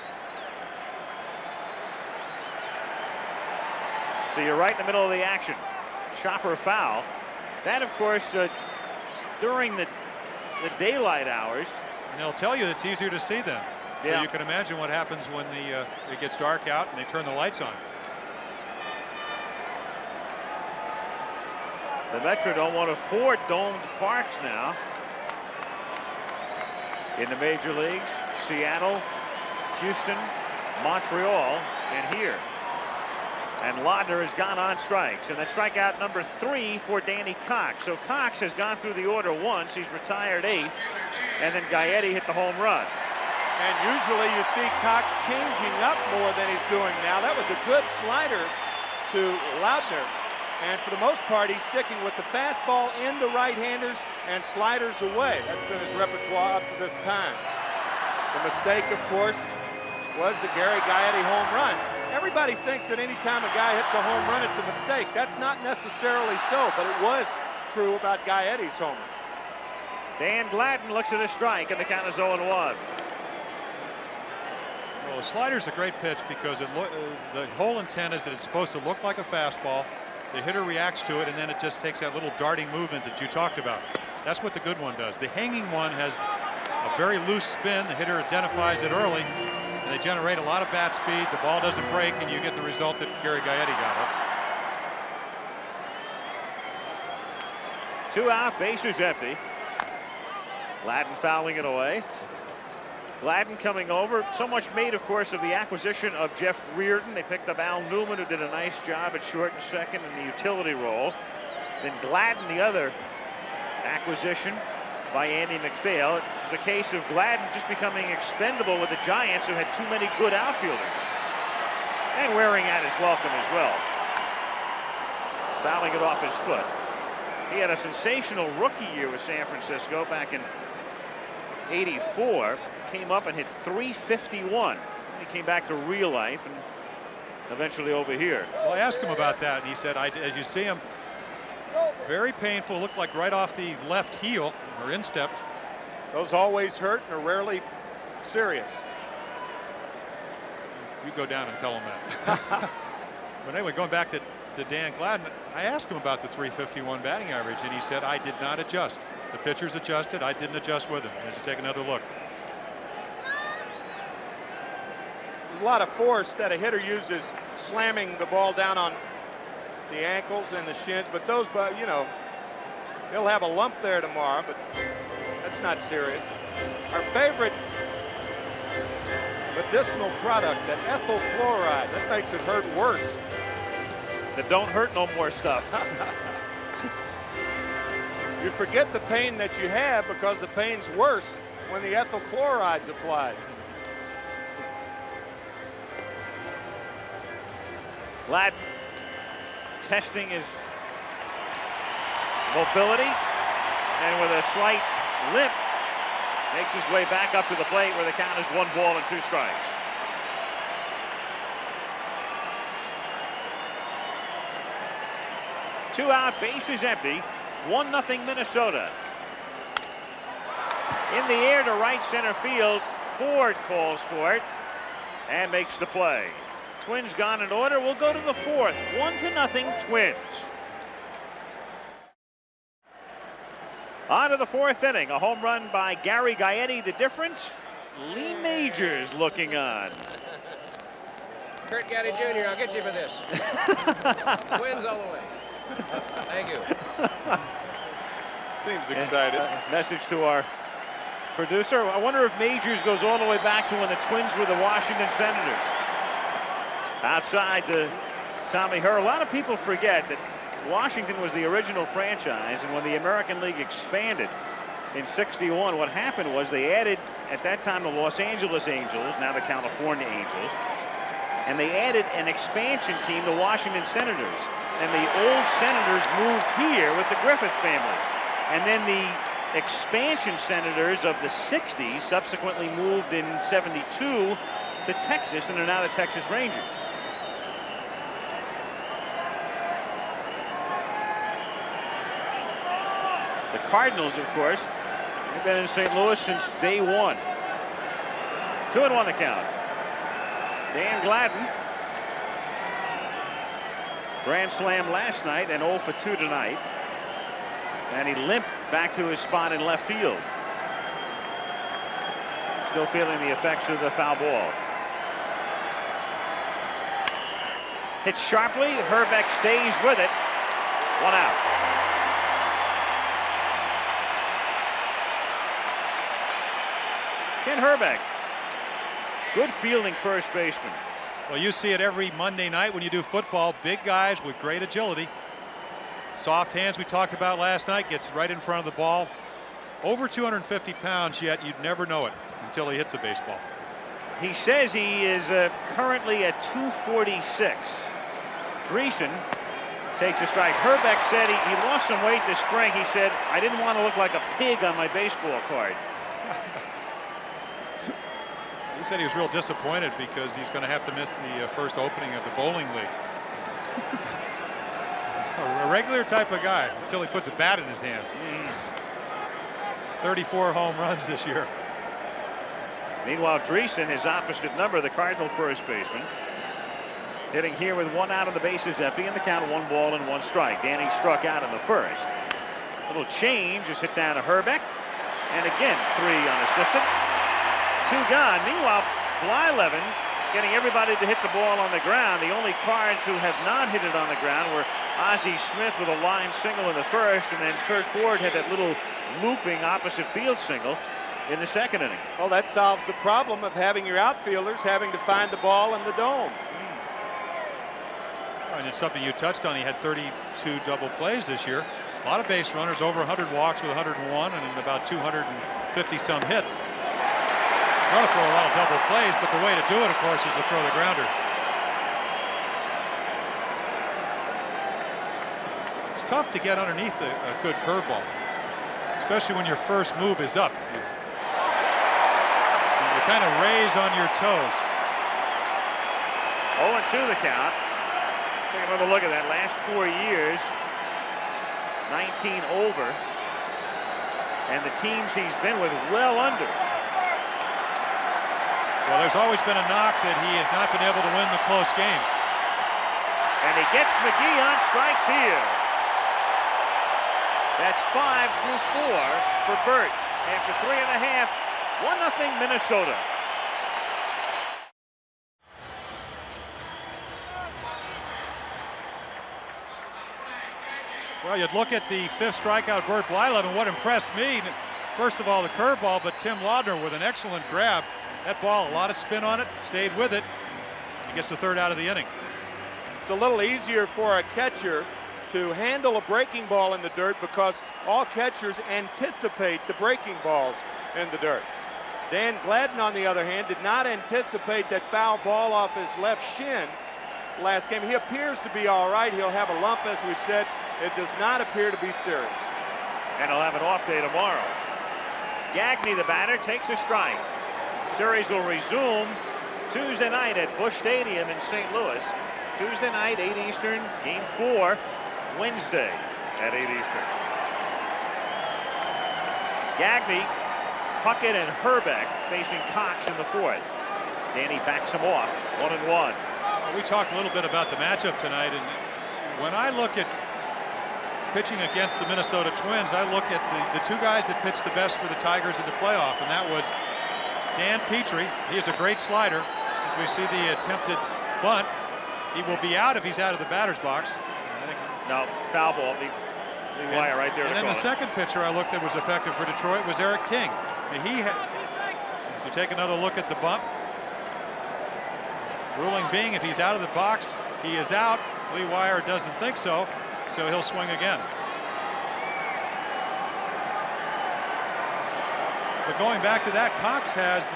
So you're right in the middle of the action. Chopper foul. That, of course, during the daylight hours. And they'll tell you it's easier to see them. So yeah. You can imagine what happens when it gets dark out and they turn the lights on. The Metrodome, one of 4 domed parks now in the major leagues. Seattle, Houston, Montreal, and here. And Laudner has gone on strikes, and that's strikeout number 3 for Danny Cox. So Cox has gone through the order once. He's retired 8, and then Gaetti hit the home run. And usually you see Cox changing up more than he's doing now. That was a good slider to Laudner. And for the most part, he's sticking with the fastball into right-handers and sliders away. That's been his repertoire up to this time. The mistake, of course, was the Gary Gaetti home run. Everybody thinks that any time a guy hits a home run, it's a mistake. That's not necessarily so, but it was true about Gaetti's homer. Dan Gladden looks at a strike, and the count is 0-1. Well, the slider's a great pitch because the whole intent is that it's supposed to look like a fastball. The hitter reacts to it, and then it just takes that little darting movement that you talked about. That's what the good one does. The hanging one has a very loose spin. The hitter identifies it early, and they generate a lot of bat speed. The ball doesn't break, and you get the result that Gary Gaetti got up. 2 out, bases empty. Gladden fouling it away. Gladden coming over. So much made, of course, of the acquisition of Jeff Reardon. They picked up Al Newman, who did a nice job at short and second in the utility role. Then Gladden, the other acquisition by Andy McPhail. It was a case of Gladden just becoming expendable with the Giants, who had too many good outfielders. And wearing out his welcome as well. Fouling it off his foot. He had a sensational rookie year with San Francisco back in '84. Came up and hit .351. He came back to real life and eventually over here. Well, I asked him about that, and he said, as you see him, very painful, looked like right off the left heel or instepped. Those always hurt and are rarely serious. You go down and tell him that. But anyway, going back to Dan Gladden, I asked him about the .351 batting average, and he said, I did not adjust. The pitchers adjusted. I didn't adjust with him. As you take another look. There's a lot of force that a hitter uses slamming the ball down on the ankles and the shins, but those, you know, he'll have a lump there tomorrow, but that's not serious. Our favorite medicinal product, that ethyl fluoride, that makes it hurt worse. The don't hurt no more stuff. You forget the pain that you have because the pain's worse when the ethyl chloride's applied. Gladden testing his mobility, and with a slight limp makes his way back up to the plate where the count is 1 ball and 2 strikes. Two out, bases empty, 1-0 Minnesota. In the air to right center field, Ford calls for it and makes the play. Twins gone in order. We'll go to the 4th. 1-0 Twins. On to the 4th inning. A home run by Gary Gaetti. The difference, Lee Majors looking on. Kurt Gaetti Jr., I'll get you for this. Twins all the way. Thank you. Seems excited. Message to our producer. I wonder if Majors goes all the way back to when the Twins were the Washington Senators. Outside to Tommy Herr. A lot of people forget that Washington was the original franchise, and when the American League expanded in '61, what happened was they added, at that time, the Los Angeles Angels, now the California Angels, and they added an expansion team, the Washington Senators. And the old Senators moved here with the Griffith family. And then the expansion Senators of the '60s subsequently moved in '72 to Texas, and are now the Texas Rangers. The Cardinals, of course, have been in St. Louis since day 1. 2-1 the count. Dan Gladden, grand slam last night and 0 for 2 tonight. And he limped back to his spot in left field. Still feeling the effects of the foul ball. Hit sharply. Herbeck stays with it. 1 out. Ken Herbeck, good fielding first baseman. Well, you see it every Monday night when you do football. Big guys with great agility. Soft hands we talked about last night, gets right in front of the ball. Over 250 pounds, yet you'd never know it until he hits the baseball. He says he is currently at 246. Dreesen takes a strike. Herbeck said he lost some weight this spring. He said, I didn't want to look like a pig on my baseball card. He said he was real disappointed because he's going to have to miss the first opening of the bowling league. A regular type of guy until he puts a bat in his hand. 34 home runs this year. Meanwhile, Dreesen, his opposite number, the Cardinal first baseman, hitting here with 1 out, of the bases empty, and the count 1 ball and 1 strike. Danny struck out in the first. Little change is hit down to Herbeck, and again 3 unassisted. 2 gone. Meanwhile, Blyleven getting everybody to hit the ball on the ground. The only Cards who have not hit it on the ground were Ozzie Smith with a line single in the first, and then Kurt Ford had that little looping opposite field single in the second inning. Well, that solves the problem of having your outfielders having to find the ball in the dome. And it's something you touched on. He had 32 double plays this year. A lot of base runners, over 100 walks with 101 and about 250 some hits. You want to throw a lot of double plays, but the way to do it, of course, is to throw the grounders. It's tough to get underneath a good curveball, especially when your first move is up. You kind of raise on your toes. 0-2 the count. Take another look at that. Last 4 years, 19 over, and the teams he's been with well under. Well, there's always been a knock that he has not been able to win the close games. And he gets McGee on strikes here. That's 5 through 4 for Burt. After 3.5, 1-0 Minnesota. Well, you'd look at the 5th strikeout, Burt Blyleven. What impressed me, first of all, the curveball, but Tim Laudner with an excellent grab. That ball, a lot of spin on it, stayed with it. He gets the 3rd out of the inning. It's a little easier for a catcher to handle a breaking ball in the dirt because all catchers anticipate the breaking balls in the dirt. Dan Gladden, on the other hand, did not anticipate that foul ball off his left shin last game. He appears to be all right. He'll have a lump, as we said. It does not appear to be serious. And he'll have an off day tomorrow. Gagne, the batter, takes a strike. Series will resume Tuesday night at Busch Stadium in St. Louis. Tuesday night, 8 Eastern, Game 4, Wednesday at 8 Eastern. Gagne, Puckett, and Herbeck facing Cox in the 4th. Danny backs him off, 1-1. Well, we talked a little bit about the matchup tonight, and when I look at pitching against the Minnesota Twins, I look at the 2 guys that pitched the best for the Tigers in the playoff, and that was Dan Petrie. He is a great slider. As we see the attempted bunt, he will be out if he's out of the batter's box. No, foul ball. Lee Wire right there. And then the second pitcher I looked at was effective for Detroit was Eric King. I mean, as you take another look at the bump, ruling being if he's out of the box, he is out. Lee Wire doesn't think so, so he'll swing again. But going back to that, Cox has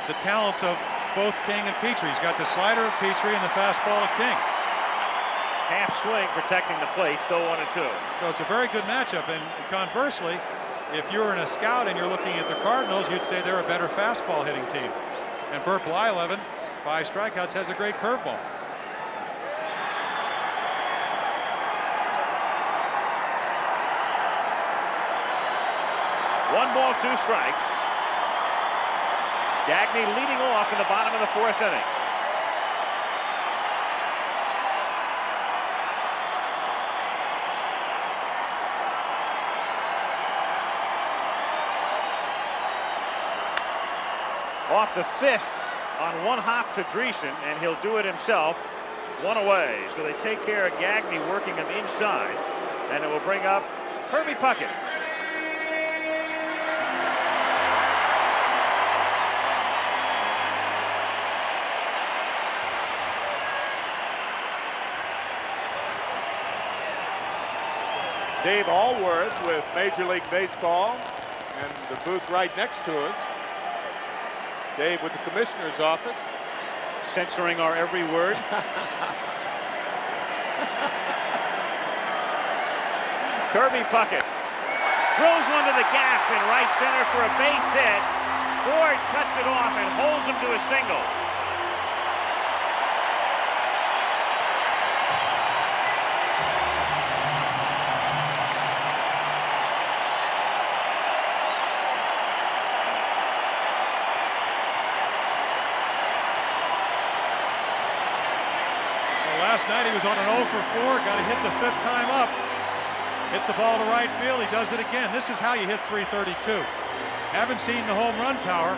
the talents of both King and Petrie. He's got the slider of Petrie and the fastball of King. Half swing protecting the plate, still 1-2. So it's a very good matchup. And conversely, if you're in a scout and you're looking at the Cardinals, you'd say they're a better fastball hitting team. And Burt Blyleven, 5 strikeouts, has a great curveball. One ball, 2 strikes. Gagne leading off in the bottom of the 4th inning. Off the fists on one hop to Dreesen, and he'll do it himself. 1 away. So they take care of Gagne, working him inside, and it will bring up Kirby Puckett. Dave Allworth with Major League Baseball and the booth right next to us. Dave with the commissioner's office. Censoring our every word. Kirby Puckett throws one to the gap in right center for a base hit. Ford cuts it off and holds him to a single. Last night he was on an 0 for 4, got to hit the 5th time up. Hit the ball to right field, he does it again. This is how you hit 332. Haven't seen the home run power.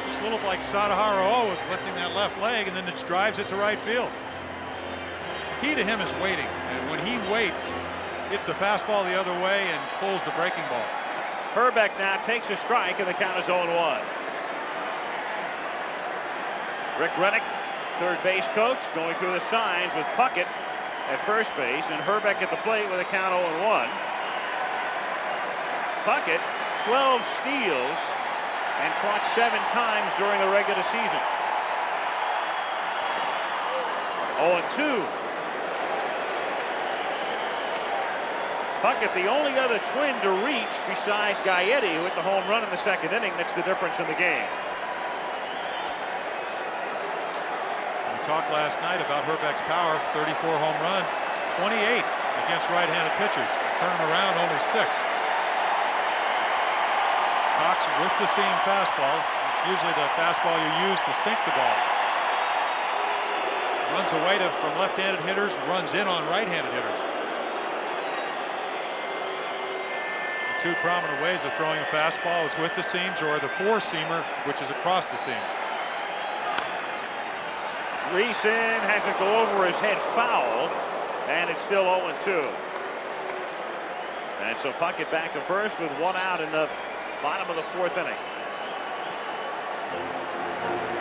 Looks a little like Sadaharu O with lifting that left leg and then it drives it to right field. The key to him is waiting, and when he waits, hits the fastball the other way and pulls the breaking ball. Herbeck now takes a strike and the count is 0-1. Rick Rennick, third base coach, going through the signs with Puckett at first base and Herbeck at the plate with a count 0-1. Puckett, 12 steals and caught 7 times during the regular season. 0-2. Puckett, the only other twin to reach beside Gaetti, who hit the home run in the 2nd inning. That's the difference in the game. Talked last night about Herbeck's power, 34 home runs, 28 against right-handed pitchers. Turn them around, only 6. Cox with the seam fastball. It's usually the fastball you use to sink the ball. Runs away from left-handed hitters, runs in on right-handed hitters. The 2 prominent ways of throwing a fastball is with the seams or the 4-seamer, which is across the seams. Reeson has it go over his head foul, and it's still 0-2. And so Puckett back to first with 1 out in the bottom of the 4th inning.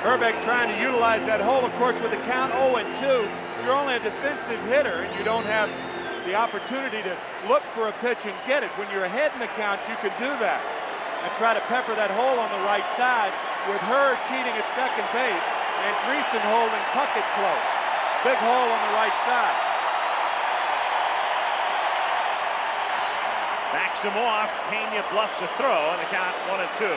Herbeck trying to utilize that hole, of course, with the count 0-2. You're only a defensive hitter, and you don't have the opportunity to look for a pitch and get it. When you're ahead in the count, you can do that and try to pepper that hole on the right side with her cheating at second base. And Dreesen holding Puckett close. Big hole on the right side. Backs him off. Pena bluffs a throw, and the count 1-2.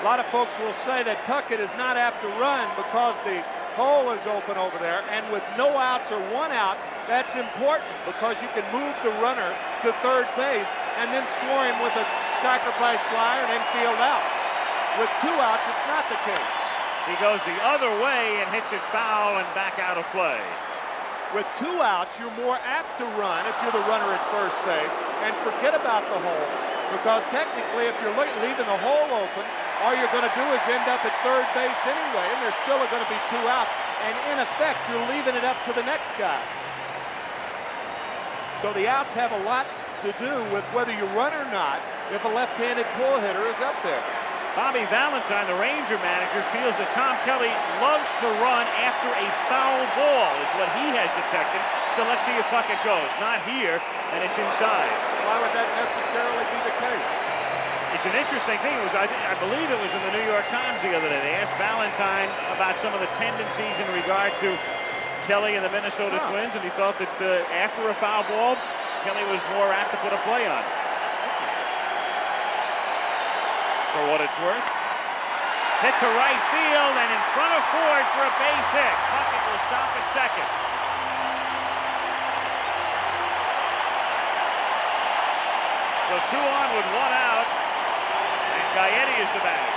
A lot of folks will say that Puckett is not apt to run because the hole is open over there. And with no outs or 1 out, that's important because you can move the runner to third base and then score him with a sacrifice flyer and then field out. With 2 outs, it's not the case. He goes the other way and hits it foul and back out of play. With 2 outs, you're more apt to run if you're the runner at first base and forget about the hole, because technically if you're leaving the hole open, all you're going to do is end up at third base anyway, and there's still going to be 2 outs, and in effect you're leaving it up to the next guy. So the outs have a lot to do with whether you run or not if a left-handed pull hitter is up there. Bobby Valentine, the Ranger manager, feels that Tom Kelly loves to run after a foul ball is what he has detected. So let's see if Puckett goes. Not here, and it's inside. Why would that necessarily be the case? It's an interesting thing. It was, I believe it was in the New York Times the other day. They asked Valentine about some of the tendencies in regard to Kelly and the Minnesota Twins, and he felt that after a foul ball, Kelly was more apt to put a play on. For what it's worth. Hit to right field and in front of Ford for a base hit. Puckett will stop at second. So 2 on with 1 out, and Gaetti is the batter.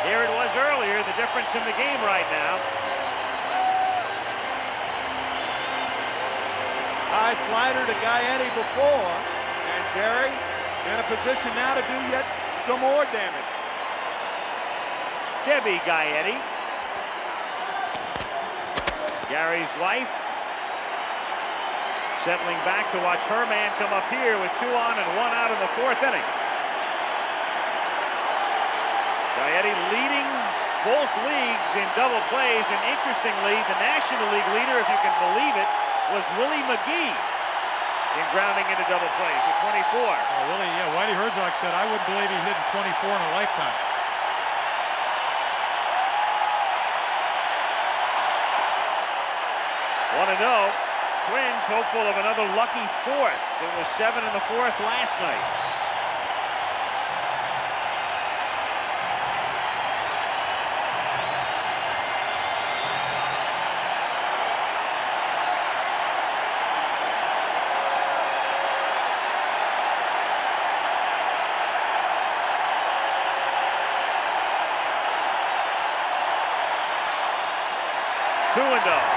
Here it was earlier, the difference in the game right now. High slider to Gaetti before, and Gary in a position now to do yet some more damage. Debbie Gaetti, Gary's wife, settling back to watch her man come up here with 2 on and 1 out in the 4th inning. Gaetti leading both leagues in double plays, and interestingly, the National League leader, if you can believe it, was Willie McGee in grounding into double plays with 24. Oh, Willie, yeah, Whitey Herzog said, I wouldn't believe he hit 24 in a lifetime. Want to know, Twins hopeful of another lucky fourth. It was 7 in the fourth last night. Two and oh.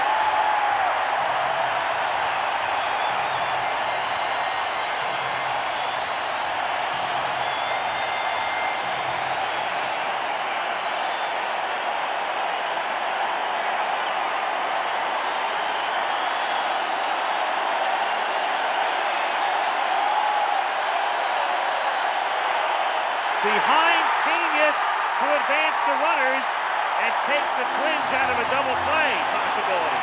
Behind Pena to advance the runners and take the Twins out of a double play possibility.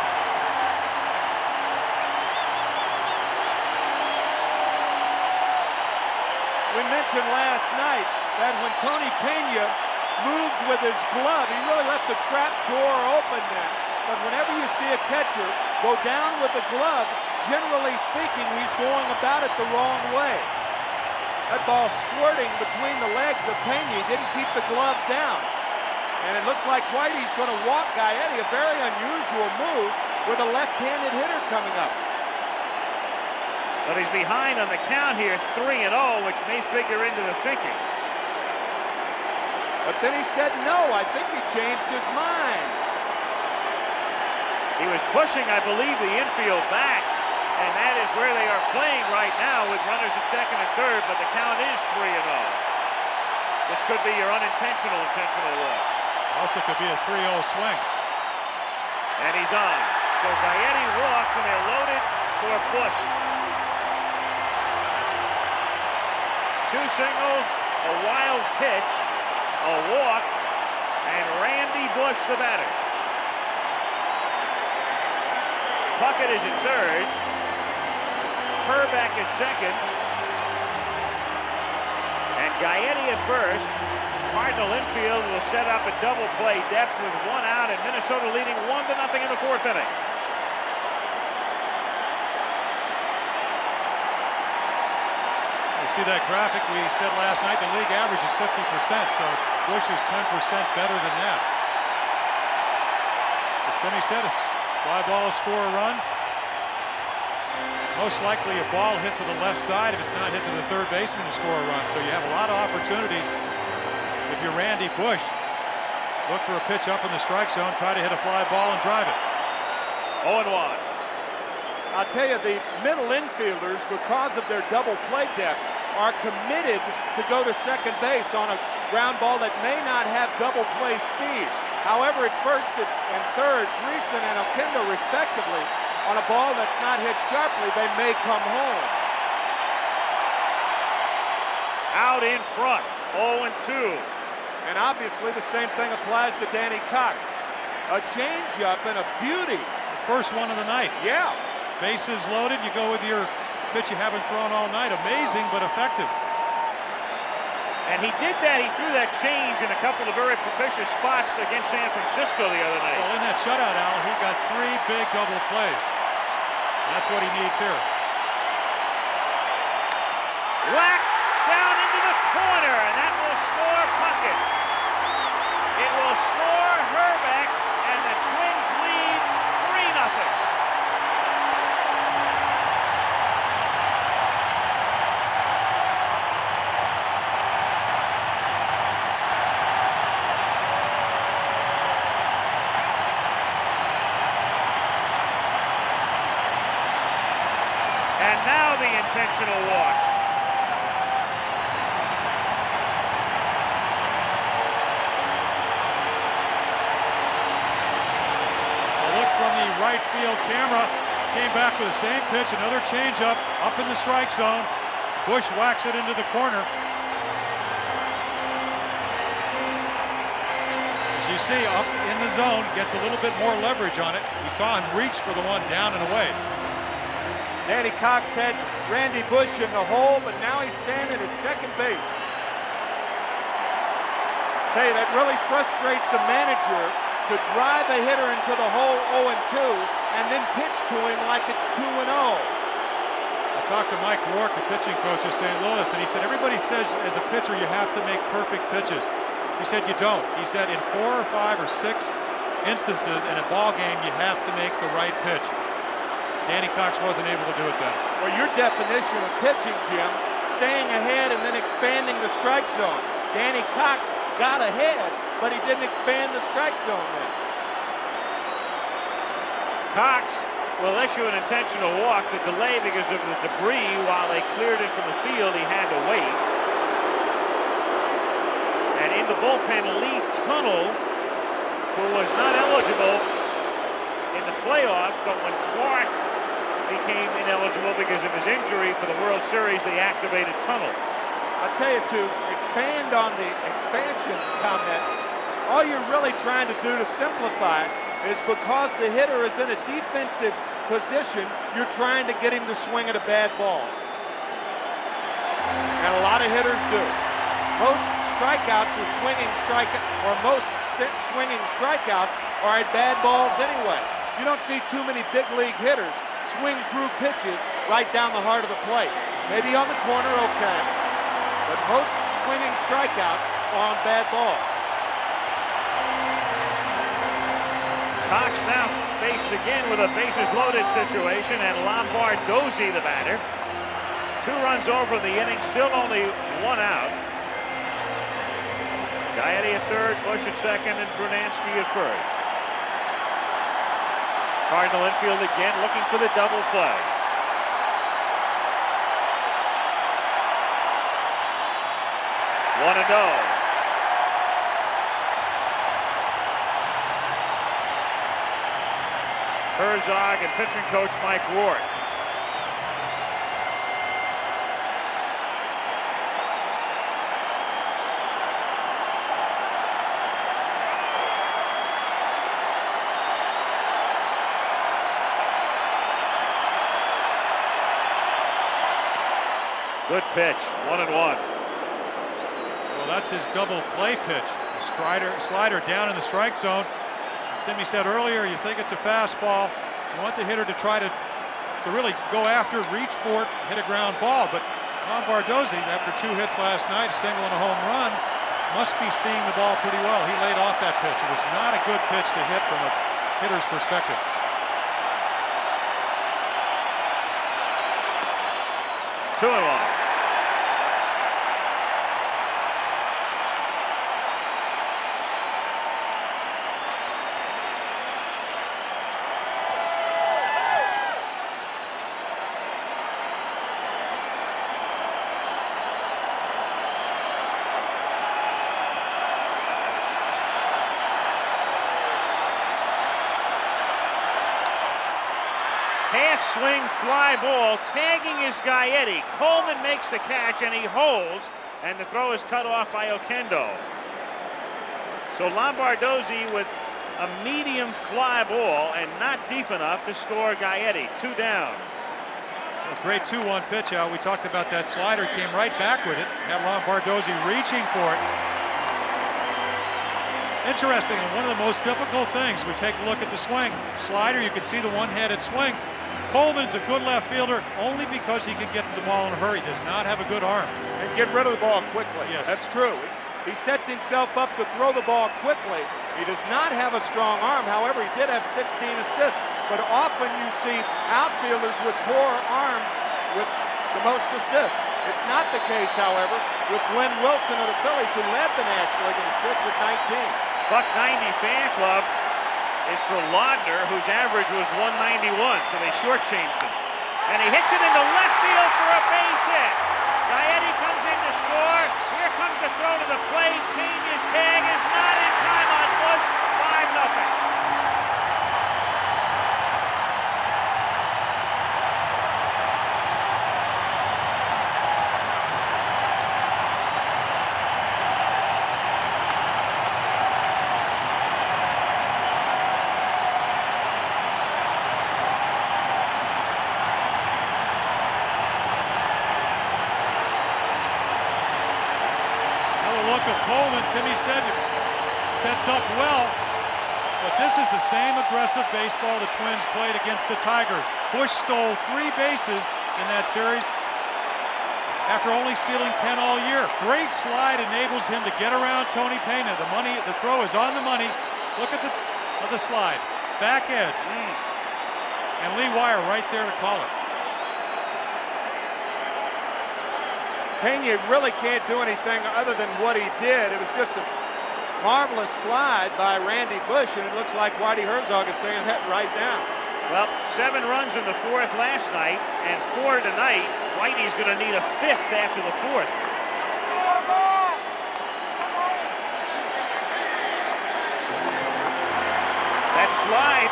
We mentioned last night that when Tony Pena moves with his glove, he really left the trap door open then. But whenever you see a catcher go down with the glove, generally speaking, he's going about it the wrong way. That ball squirting between the legs of Pena. He didn't keep the glove down. And it looks like Whitey's going to walk Gaetti, a very unusual move with a left-handed hitter coming up. But he's behind on the count here, 3-0, which may figure into the thinking. But then he said no. I think he changed his mind. He was pushing, I believe, the infield back. And that is where they are playing right now with runners at second and third, but the count is 3-0. This could be your intentional walk. Also could be a 3-0 swing. And he's on. So Gaetti walks, and they're loaded for Bush. Two singles, a wild pitch, a walk, and Randy Bush, the batter. Puckett is at third. Herbeck at second, and Gaetti at first. Cardinal infield will set up a double play depth with one out, and Minnesota leading 1-0 in the fourth inning. You see that graphic we said last night, the league average is 50%, so Bush is 10% better than that. As Timmy said, a fly ball will score a run. Most likely a ball hit to the left side if it's not hit to the third baseman to score a run. So you have a lot of opportunities. If you're Randy Bush, look for a pitch up in the strike zone, try to hit a fly ball and drive it. 0-1. I'll tell you, the middle infielders, because of their double play depth, are committed to go to second base on a ground ball that may not have double play speed. However, at first and third, Dreesen and Oquendo respectively, on a ball that's not hit sharply, they may come home. Out in front, 0-2. And obviously the same thing applies to Danny Cox. A changeup and a beauty. The first one of the night. Yeah. Bases loaded, you go with your pitch you haven't thrown all night. Amazing, but effective. And he did that, he threw that change in a couple of very propitious spots against San Francisco the other night. Well, in that shutout, Al, he got 3 big double plays. That's what he needs here. Whack down into the corner, and that will score Puckett. It will score Herbeck, and the Twins lead 3-0. And now the intentional walk. A look from the right field camera. Came back with the same pitch, another changeup up in the strike zone. Bush whacks it into the corner. you see, up in the zone, gets a little bit more leverage on it. We saw him reach for the one down and away. Danny Cox had Randy Bush in the hole, but now he's standing at second base. Hey, that really frustrates a manager to drive a hitter into the hole 0-2 and then pitch to him like it's 2-0. I talked to Mike Rourke, the pitching coach of St. Louis, and he said everybody says as a pitcher you have to make perfect pitches. He said you don't. He said in 4 or 5 or 6 instances in a ball game you have to make the right pitch. Danny Cox wasn't able to do it then. Well, your definition of pitching, Jim, staying ahead and then expanding the strike zone. Danny Cox got ahead, but he didn't expand the strike zone then. Cox will issue an intentional walk. The delay because of the debris while they cleared it from the field, he had to wait. And in the bullpen, Lee Tunnell, who was not eligible in the playoffs, but when Clark became ineligible because of his injury for the World Series, they activated Tunnell. I'll tell you, to expand on the expansion comment, all you're really trying to do to simplify is because the hitter is in a defensive position, you're trying to get him to swing at a bad ball. And a lot of hitters do. Most strikeouts are swinging swinging strikeouts are at bad balls anyway. You don't see too many big league hitters swing through pitches right down the heart of the plate. Maybe on the corner, okay. But most swinging strikeouts are on bad balls. Cox now faced again with a bases loaded situation, and Lombardozzi, the batter. 2 runs over in the inning, still only 1 out. Gaetti at third, Bush at second, and Brunansky at first. Cardinal infield again, looking for the double play. One and oh. Herzog and pitching coach Mike Rourke. Good pitch, 1-1. Well, that's his double play pitch. The slider down in the strike zone. As Timmy said earlier, you think it's a fastball. You want the hitter to try to really go after, reach for it, hit a ground ball. But Lombardozzi, after 2 hits last night, a single and a home run, must be seeing the ball pretty well. He laid off that pitch. It was not a good pitch to hit from a hitter's perspective. 2-1. Half-swing fly ball, tagging is Gaetti. Coleman makes the catch and he holds, and the throw is cut off by Oquendo. So Lombardozzi with a medium fly ball and not deep enough to score Gaetti. 2 down. A great 2-1 pitch out. We talked about that slider, came right back with it. Had Lombardozzi reaching for it. Interesting, and one of the most difficult things, we take a look at the swing. Slider, you can see the one-handed swing. Coleman's a good left fielder only because he can get to the ball in a hurry. Does not have a good arm. And get rid of the ball quickly. Yes. That's true. He sets himself up to throw the ball quickly. He does not have a strong arm. However, he did have 16 assists. But often you see outfielders with poor arms with the most assists. It's not the case, however, with Glenn Wilson of the Phillies, who led the National League in assists with 19. Buck 90 fan club is for Laudner, whose average was 191, so they shortchanged him. And he hits it into left field for a base hit. Gaetti comes in to score. Here comes the throw to the plate. Pena's tag is not in time on Bush. 5-0. Timmy said, sets up well. But this is the same aggressive baseball the Twins played against the Tigers. Bush stole 3 bases in that series after only stealing 10 all year. Great slide enables him to get around Tony Pena. The throw is on the money. Look at the slide. Back edge. And Lee Wire right there to call it. Pena really can't do anything other than what he did. It was just a marvelous slide by Randy Bush, and it looks like Whitey Herzog is saying that right now. Well, 7 runs in the 4th last night and 4 tonight. Whitey's going to need a 5th after the 4th. That slide,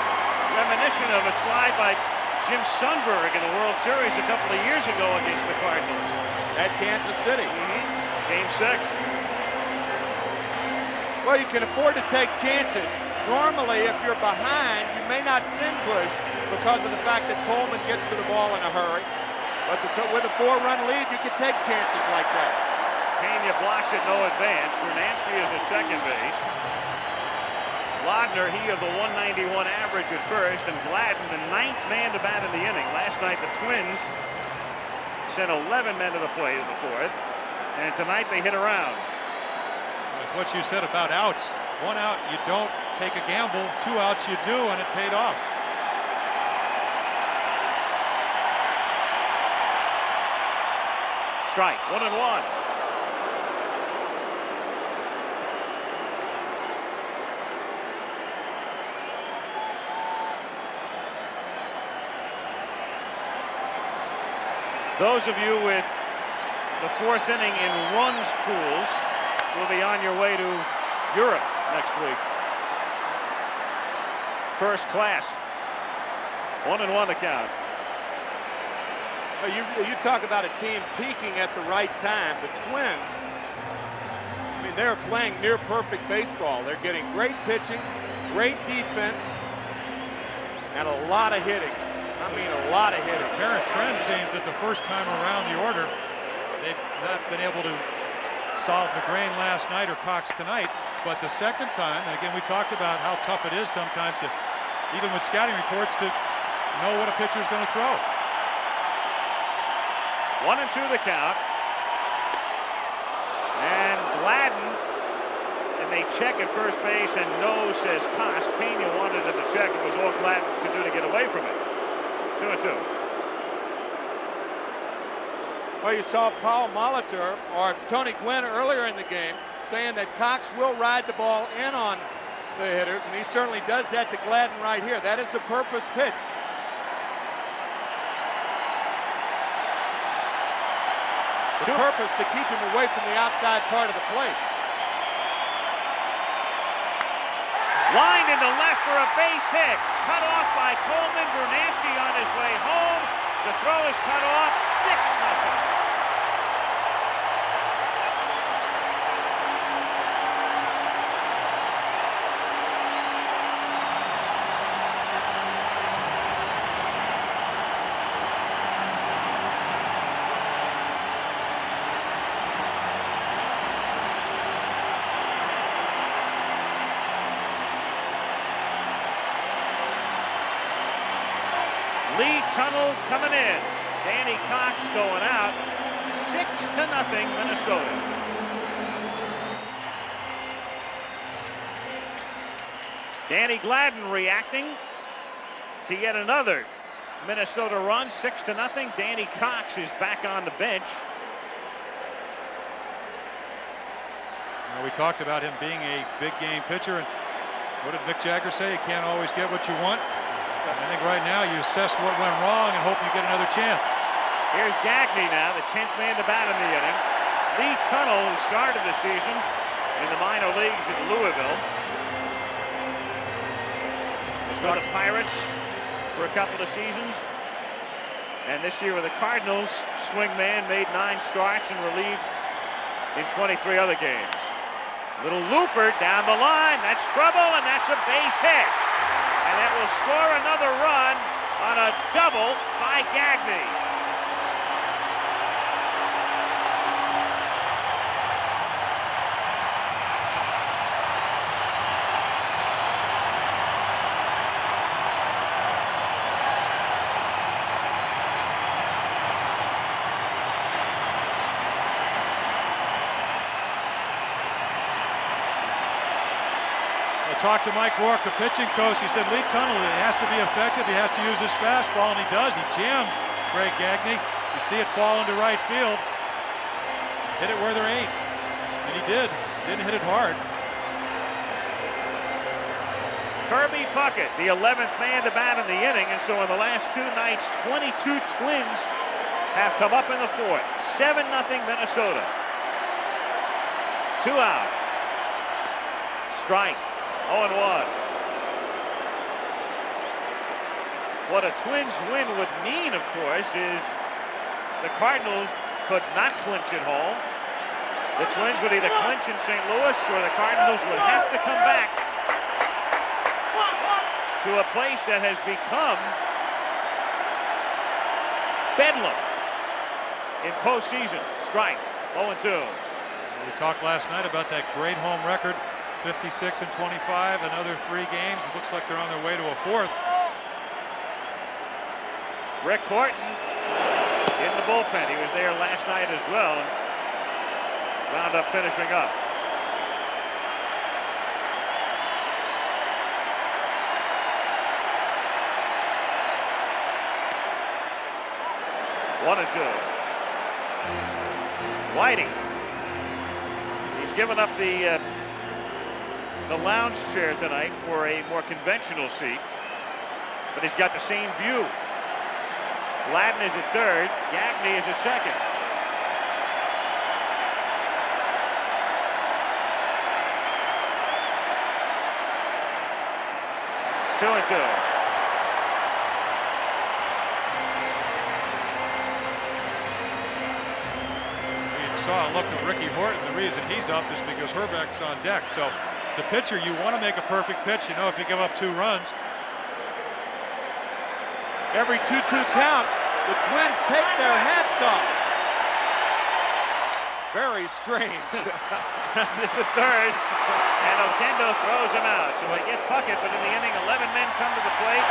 reminiscent of a slide by Jim Sundberg in the World Series a couple of years ago against the Cardinals. At Kansas City. Game 6. Well, you can afford to take chances. Normally, if you're behind, you may not send Bush because of the fact that Coleman gets to the ball in a hurry. But with a 4-run lead, you can take chances like that. Pena blocks it, no advance. Bernansky is at second base. Laudner, he of the 191 average at first, and Gladden, the 9th man to bat in the inning. Last night, the Twins sent 11 men to the plate in the 4th, and tonight they hit around. It's what you said about outs. 1 out, you don't take a gamble. 2 outs, you do, and it paid off. Strike, 1-1. Those of you with the 4th inning in runs pools will be on your way to Europe next week. First class. 1-1 the count. Well, you talk about a team peaking at the right time. The Twins, I mean, they're playing near perfect baseball. They're getting great pitching, great defense, and a lot of hitting. I mean, a lot of hitting. Apparent trend seems that the first time around the order, they've not been able to solve McGrain last night or Cox tonight. But the second time, and again, we talked about how tough it is sometimes to, even with scouting reports, to know what a pitcher is going to throw. 1-2 the count. And Gladden, and they check at first base, and no, says Cox. Pena wanted him to check. It was all Gladden could do to get away from it. 2-2. Well, you saw Paul Molitor or Tony Gwynn earlier in the game saying that Cox will ride the ball in on the hitters, and he certainly does that to Gladden right here. That is a purpose pitch. The purpose to keep him away from the outside part of the plate. Lined into left for a base hit. Cut off by Coleman. Bernansky on his way home. The throw is cut off. 6-0. Lee Tunnel coming in. Danny Cox going out. 6-0 Minnesota. Danny Gladden reacting to yet another Minnesota run. 6-0. Danny Cox is back on the bench. Now, we talked about him being a big game pitcher, and what did Mick Jagger say? You can't always get what you want. I think right now you assess what went wrong and hope you get another chance. Here's Gagne now, the 10th man to bat in the inning. Lee Tunnel, who started the season in the minor leagues in Louisville, was with the Pirates for a couple of seasons. And this year with the Cardinals, swingman, made 9 starts and relieved in 23 other games. Little looper down the line. That's trouble, and that's a base hit. And that will score another run on a double by Gagne. talked to Mike Rourke, the pitching coach. He said Lee Tunnell, he has to be effective. He has to use his fastball, and he does. He jams Greg Gagne. You see it fall into right field. Hit it where there ain't. And he did. Didn't hit it hard. Kirby Puckett, the 11th man to bat in the inning, and so in the last two nights, 22 Twins have come up in the fourth. 7-0 Minnesota. 2 out. Strike. 0-1. What a Twins win would mean, of course, is the Cardinals could not clinch at home. The Twins would either clinch in St. Louis, or the Cardinals would have to come back to a place that has become bedlam in postseason. Strike. 0-2. We talked last night about that great home record, 56 and 25, another 3 games. It looks like they're on their way to a 4th. Rick Horton in the bullpen. He was there last night as well, and wound up finishing up. One and 2. Whiting. He's given up the lounge chair tonight for a more conventional seat, but he's got the same view. Gladden is at third. Gagne is at second. Two and 2. Saw a look at Ricky Horton. The reason he's up is because Herbeck's on deck. So as a pitcher, you want to make a perfect pitch. You know, if you give up 2 runs. Every 2-2 count, the Twins take their hats off. Very strange. It's the third, and Oquendo throws him out. So they get Puckett, but in the inning, 11 men come to the plate.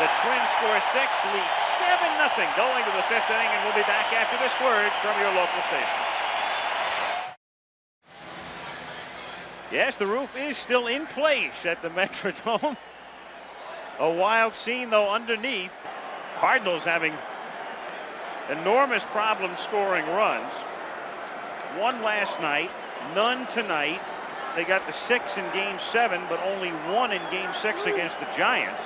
The Twins score 6, lead 7-0 going to the 5th inning, and we'll be back after this word from your local station. Yes, the roof is still in place at the Metrodome. A wild scene, though, underneath. Cardinals having enormous problems scoring runs. 1 last night, none tonight. They got the 6 in Game 7, but only 1 in Game 6 against the Giants.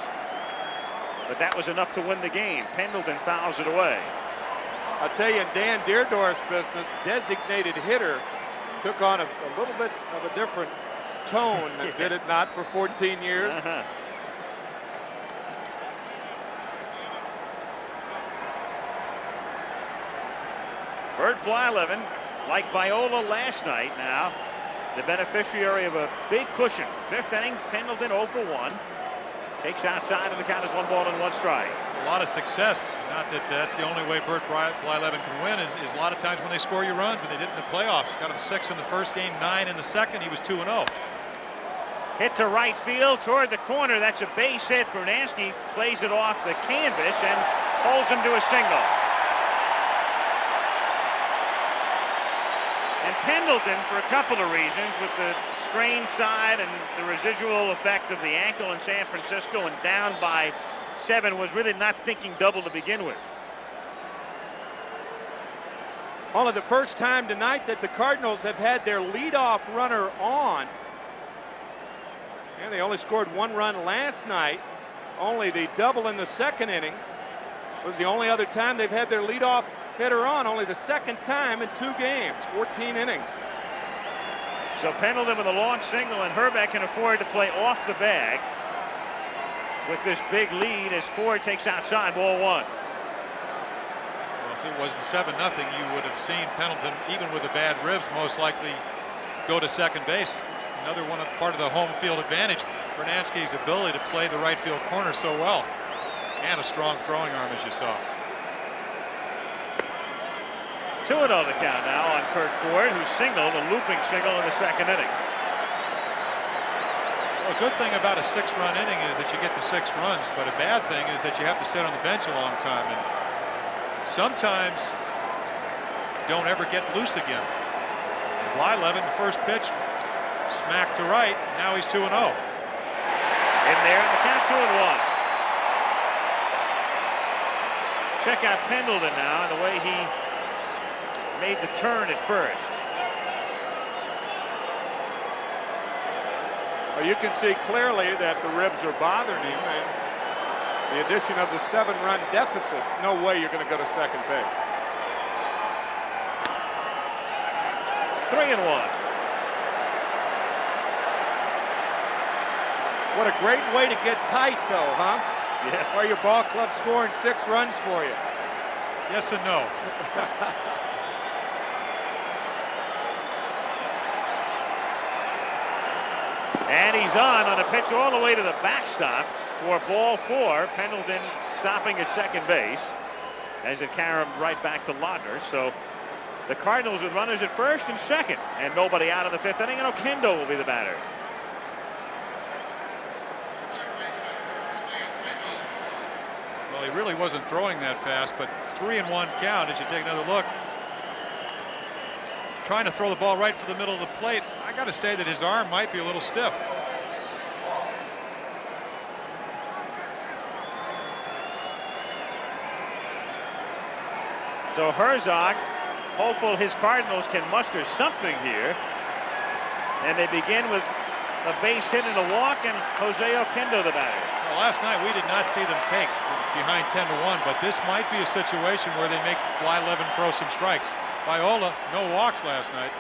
But that was enough to win the game. Pendleton fouls it away. I'll tell you, in Dan Deerdorf's business, designated hitter took on a little bit of a different tone, did it not, for 14 years? Bert Blyleven, like Viola last night now, the beneficiary of a big cushion. 5th inning, Pendleton 0 for 1. Takes outside, and the count is 1 ball and 1 strike. A lot of success. Not that that's the only way Bert Blyleven can win, is a lot of times when they score you runs, and they did in the playoffs. Got him 6 in the first game, 9 in the second. He was 2-0. Hit to right field toward the corner. That's a base hit. Bernansky plays it off the canvas and holds him to a single. And Pendleton, for a couple of reasons, with the strained side and the residual effect of the ankle in San Francisco and down by 7, was really not thinking double to begin with. Only the first time tonight that the Cardinals have had their leadoff runner on. And they only scored 1 run last night. Only the double in the 2nd inning was the only other time they've had their leadoff hitter on. Only the 2nd time in 2 games, 14 innings. So Pendleton with a long single, and Herbeck can afford to play off the bag with this big lead as Ford takes outside, ball 1. Well, if it wasn't 7-0, you would have seen Pendleton, even with the bad ribs, most likely go to second base. It's another part of the home field advantage. Bernansky's ability to play the right field corner so well, and a strong throwing arm, as you saw. 2-0 the count now on Kurt Ford, who singled, a looping single in the 2nd inning. Well, a good thing about a 6-run inning is that you get the 6 runs, but a bad thing is that you have to sit on the bench a long time, and sometimes you don't ever get loose again. And Blyleven, the first pitch, Smack to right. Now he's 2-0. In there, and the count 2-1. Check out Pendleton now and the way he made the turn at first. Well, you can see clearly that the ribs are bothering him, and the addition of the 7-run deficit, no way you're going to go to second base. 3-1. What a great way to get tight, though, huh? Yeah. Where your ball club scoring 6 runs for you. Yes and no. And he's on a pitch all the way to the backstop for ball 4. Pendleton stopping at second base as it carried him right back to Laudner. So the Cardinals with runners at first and second, and nobody out in the 5th inning, and Oquendo will be the batter. Well, he really wasn't throwing that fast, but 3-1 count as you take another look. Trying to throw the ball right for the middle of the plate. I got to say that his arm might be a little stiff. So Herzog, hopeful his Cardinals can muster something here. And they begin with a base hit and a walk, and Jose Oquendo the batter. Well, last night we did not see them take behind 10-1, but this might be a situation where they make Blyleven throw some strikes. Viola, no walks last night.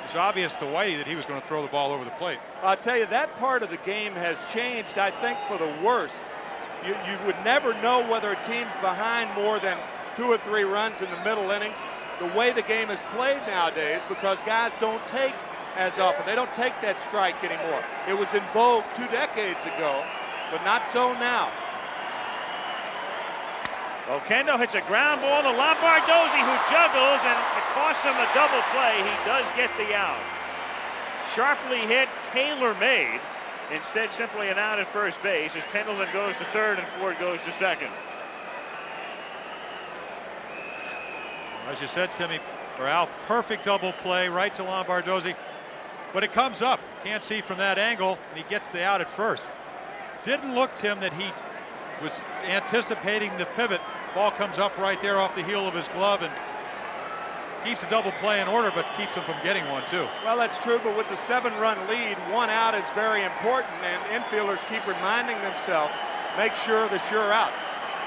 It was obvious to Whitey that he was going to throw the ball over the plate. I'll tell you, that part of the game has changed, I think, for the worse. You would never know whether a team's behind more than 2 or 3 runs in the middle innings. The way the game is played nowadays, because guys don't take as often. They don't take that strike anymore. It was in vogue 2 decades ago, but not so now. Oquendo hits a ground ball to Lombardozzi, who juggles, and it costs him a double play. He does get the out. Sharply hit, tailor-made. Instead, simply an out at first base as Pendleton goes to third and Ford goes to second. As you said, Timmy, or Al, perfect double play right to Lombardozzi, but it comes up. Can't see from that angle, and he gets the out at first. Didn't look, Tim, that he was anticipating the pivot. Ball comes up right there off the heel of his glove and keeps the double play in order, but keeps him from getting one too. Well, that's true, but with the 7-run lead, 1 out is very important, and infielders keep reminding themselves, make sure the sure out.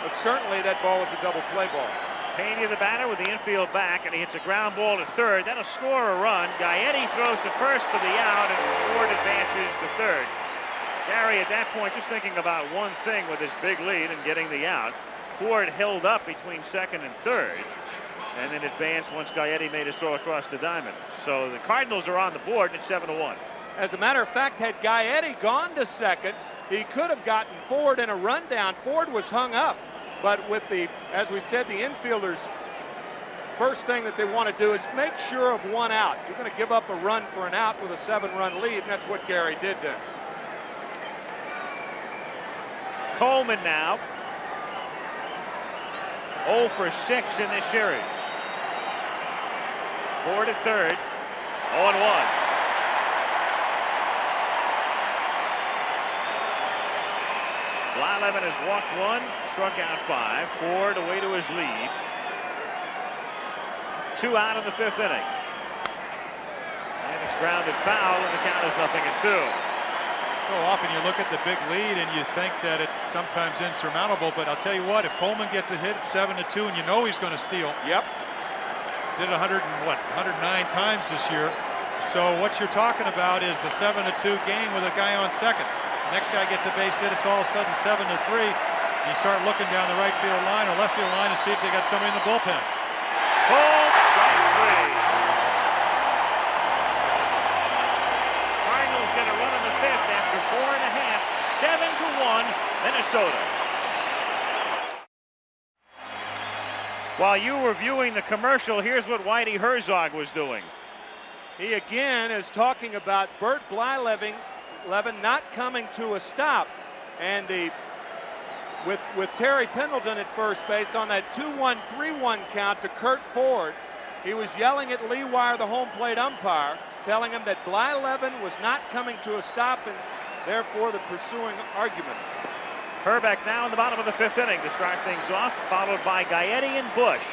But certainly that ball is a double play ball. Pena the batter with the infield back, and he hits a ground ball to third. That'll score a run. Gaetti throws to first for the out, and Ford advances to third. Gary, at that point, just thinking about one thing with his big lead and getting the out. Ford held up between second and third, and then advanced once Gaetti made his throw across the diamond. So the Cardinals are on the board, and it's 7-1. As a matter of fact, had Gaetti gone to second, he could have gotten Ford in a rundown. Ford was hung up. But with the, as we said, the infielders, first thing that they want to do is make sure of 1 out. You're going to give up a run for an out with a 7-run lead, and that's what Gary did then. Coleman now 0 for 6 in this series. Ford at third, 0-1. Blyleven has walked 1, struck out 5. Ford away to his lead. 2 out in the 5th inning. And it's grounded foul, and the count is 0-2. So often you look at the big lead and you think that it's sometimes insurmountable, but I'll tell you what, if Coleman gets a hit at 7-2 and you know he's going to steal. Yep. Did 109 times this year. So what you're talking about is a 7-2 game with a guy on second. Next guy gets a base hit, it's all of a sudden 7-3. You start looking down the right field line or left field line to see if they got somebody in the bullpen. Cole, strike 3. Cardinals get a run in the 5th after 4.5, 7-1, Minnesota. While you were viewing the commercial, here's what Whitey Herzog was doing. He again is talking about Bert Blyleven not coming to a stop, and with Terry Pendleton at first base on that 2-1, 3-1 count to Curt Ford, he was yelling at Lee Wire, the home plate umpire, telling him that Blyleven was not coming to a stop, and therefore the pursuing argument. Herbeck now in the bottom of the 5th inning to start things off, followed by Gaetti and Bush.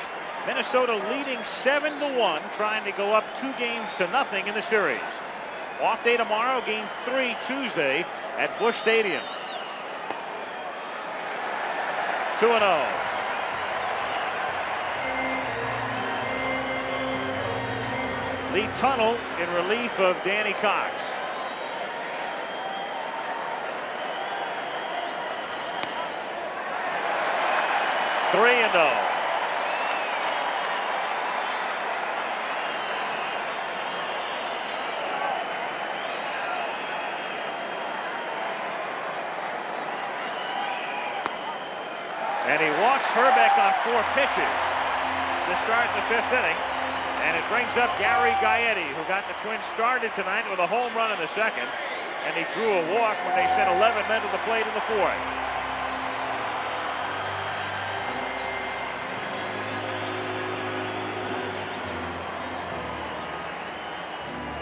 Minnesota leading 7-1, trying to go up 2-0 in the series. Off day tomorrow, game 3 Tuesday at Busch Stadium. 2-0. Lee Tunnel in relief of Danny Cox. Three and 0. And he walks Herbeck on 4 pitches to start the 5th inning. And it brings up Gary Gaetti, who got the Twins started tonight with a home run in the 2nd. And he drew a walk when they sent 11 men to the plate in the 4th.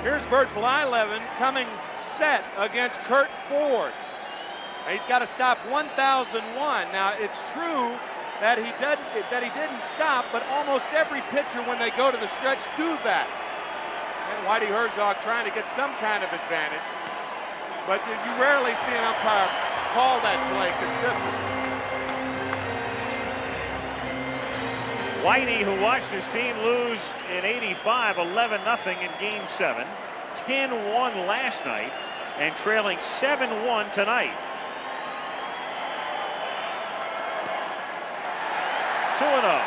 Here's Bert Blyleven coming set against Kurt Ford. He's got to stop 1001. Now, it's true that he didn't stop, but almost every pitcher, when they go to the stretch, do that. And Whitey Herzog trying to get some kind of advantage, but you rarely see an umpire call that play consistently. Whitey, who watched his team lose in '85, 11-0 in Game 7, 10-1 last night, and trailing 7-1 tonight. 2-0.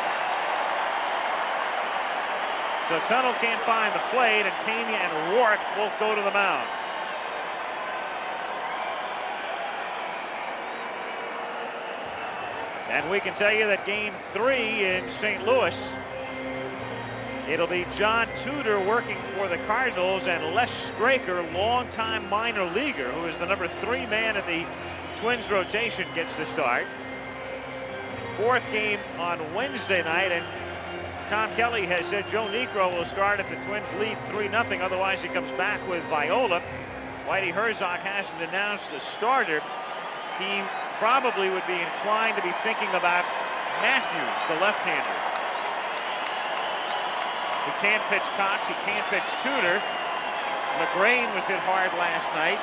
So Tunnel can't find the plate, and Pena and Rourke both go to the mound. And we can tell you that game 3 in St. Louis, it'll be John Tudor working for the Cardinals, and Les Straker, longtime minor leaguer, who is the number 3 man in the Twins rotation, gets the start. 4th game on Wednesday night, and Tom Kelly has said Joe Niekro will start if the Twins lead 3-0. Otherwise, he comes back with Viola. Whitey Herzog hasn't announced the starter. He probably would be inclined to be thinking about Matthews, the left-hander. He can't pitch Cox. He can't pitch Tudor. McGrain was hit hard last night.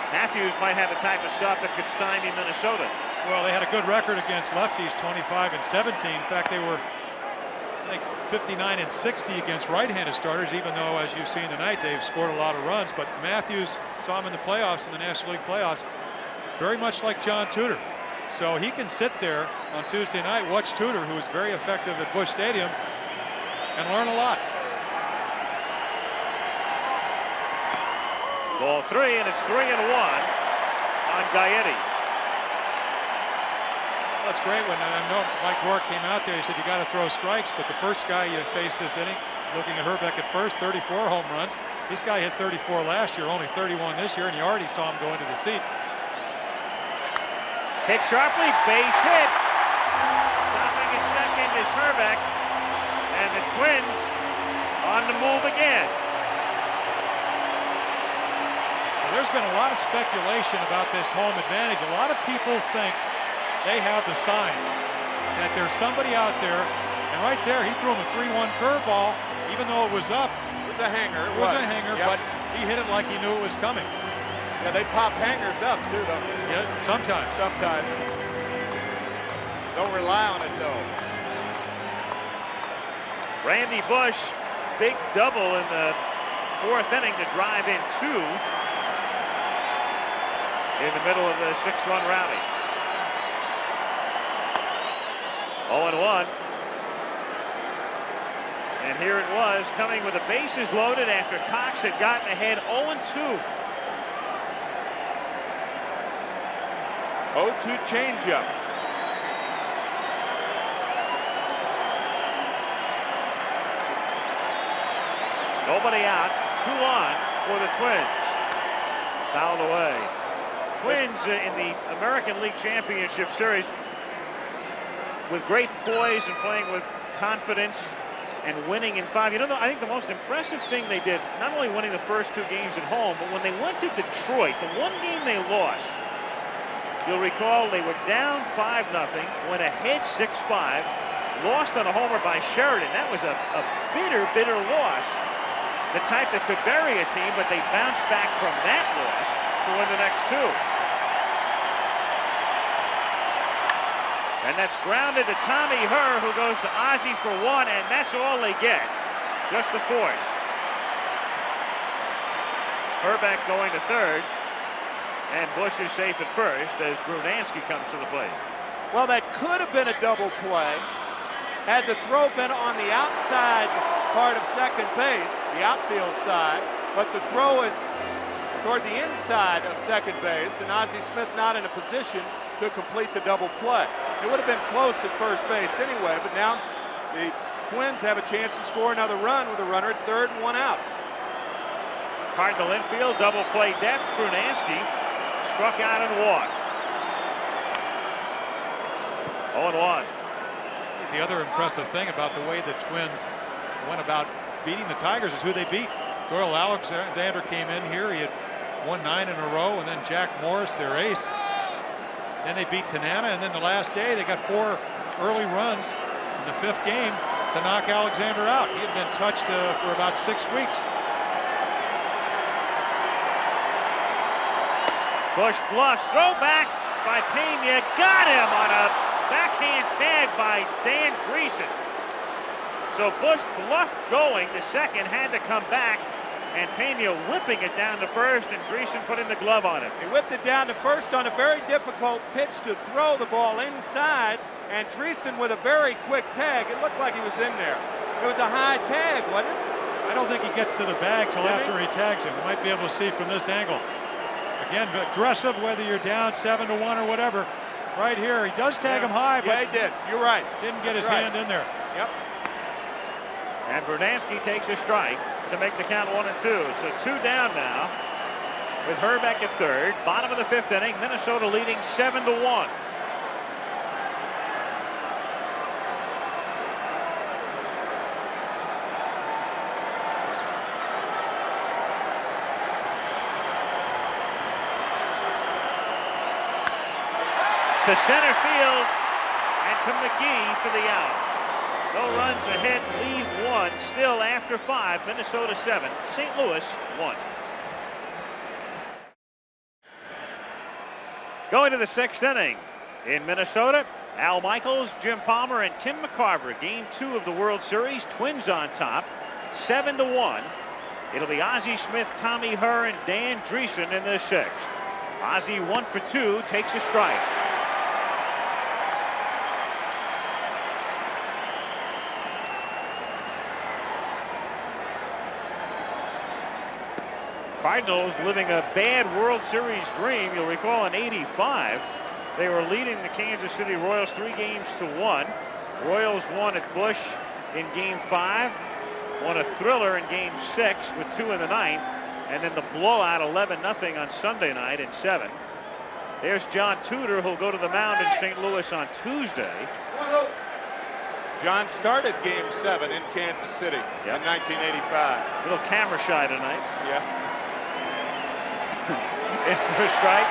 Matthews might have the type of stuff that could stymie Minnesota. Well, they had a good record against lefties, 25-17. In fact, they were, I think, 59-60 against right-handed starters, even though, as you've seen tonight, they've scored a lot of runs. But Matthews, saw him in the playoffs, in the National League playoffs, very much like John Tudor. So he can sit there on Tuesday night, watch Tudor, who is very effective at Busch Stadium, and learn a lot. Ball 3, and it's 3-1 on Gaetti. Well, it's great when I know Mike Rourke came out there. He said you got to throw strikes, but the first guy you faced this inning, looking at Herbeck at first, 34 home runs. This guy hit 34 last year, only 31 this year, and you already saw him go into the seats. Hit sharply, base hit. Stopping at second is Herbeck, and the Twins on the move again. Well, there's been a lot of speculation about this home advantage. A lot of people think they have the signs that there's somebody out there, and right there he threw him a 3-1 curveball, even though it was up. It was a hanger. It was a hanger, yep. But he hit it like he knew it was coming. Yeah, they pop hangers up too, don't they? Yeah, sometimes. Sometimes. Don't rely on it though. Randy Bush, big double in the 4th inning to drive in 2 in the middle of the 6-run rally. 0-1. And here it was, coming with the bases loaded after Cox had gotten ahead 0-2. 0-2 changeup. Nobody out, 2 on for the Twins. Fouled away. Twins in the American League Championship Series with great poise and playing with confidence and winning in 5. You know, I think the most impressive thing they did, not only winning the first 2 games at home, but when they went to Detroit, the one game they lost, you'll recall they were down 5-0, went ahead 6-5, lost on a homer by Sheridan. That was a bitter, bitter loss, the type that could bury a team, but they bounced back from that loss to win the next 2. And that's grounded to Tommy Herr, who goes to Ozzie for 1, and that's all they get. Just the force. Herbeck going to third, and Bush is safe at first as Brunansky comes to the plate. Well, that could have been a double play had the throw been on the outside part of second base, the outfield side, but the throw is toward the inside of second base, and Ozzie Smith not in a position to complete the double play. It would have been close at first base anyway, but now the Twins have a chance to score another run with a runner at third and 1 out. Cardinal infield, double play depth. Brunansky struck out and walked. 0-1. The other impressive thing about the way the Twins went about beating the Tigers is who they beat. Doyle Alexander came in here. He had won 9 in a row, and then Jack Morris, their ace. Then they beat Tanana, and then the last day they got 4 early runs in the 5th game to knock Alexander out. He had been touched for about 6 weeks. Bush bluffs, throw back by Pena, got him on a backhand tag by Dan Dreesen. So Bush bluffed going to second, had to come back, and Pena whipping it down to first, and Dreesen putting the glove on it. He whipped it down to first on a very difficult pitch to throw the ball inside, and Dreesen with a very quick tag. It looked like he was in there. It was a high tag, wasn't it? I don't think he gets to the bag till after he tags him. We might be able to see from this angle. Again, aggressive, whether you're down 7-1 or whatever. Right here, he does tag him high, but yeah, he did. You're right. Didn't get his hand in there. Yep. And Brunansky takes a strike to make the count 1-2. So 2 down now with Herbeck at third. Bottom of the 5th inning, Minnesota leading 7-1. To center field and to McGee for the out. No runs ahead, leave 1. Still after 5, Minnesota 7, St. Louis 1. Going to the 6th inning in Minnesota, Al Michaels, Jim Palmer, and Tim McCarver. Game 2 of the World Series. Twins on top, 7-1. It'll be Ozzie Smith, Tommy Herr, and Dan Dreesen in the 6th. Ozzie 1 for 2, takes a strike. Cardinals living a bad World Series dream. You'll recall in '85, they were leading the Kansas City Royals 3-1. Royals won at Busch in Game 5, won a thriller in Game 6 with 2 in the 9th, and then the blowout 11-0 on Sunday night in 7. There's John Tudor, who'll go to the mound in St. Louis on Tuesday. John started Game 7 in Kansas City in 1985. Little camera shy tonight. Yeah. In for a strike,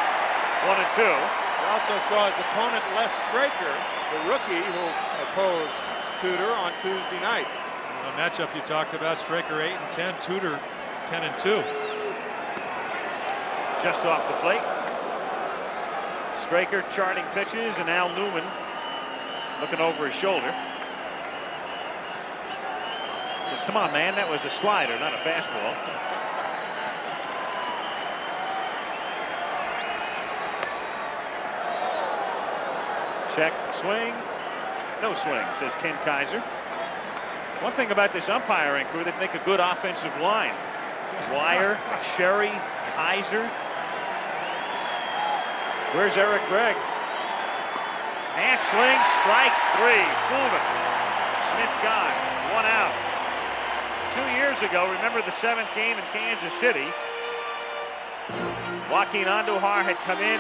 1-2. We also saw his opponent Les Straker, the rookie who opposed Tudor on Tuesday night. The matchup you talked about, Straker 8-10, Tudor 10-2. Just off the plate. Straker charting pitches, and Al Newman looking over his shoulder. Says, come on, man, that was a slider, not a fastball. Check, swing, no swing, says Ken Kaiser. One thing about this umpiring crew, they make a good offensive line. Wire, Sherry, Kaiser. Where's Eric Gregg? Half swing, strike 3, fooled him. Smith gone, 1 out. 2 years ago, remember the 7th game in Kansas City, Joaquin Andujar had come in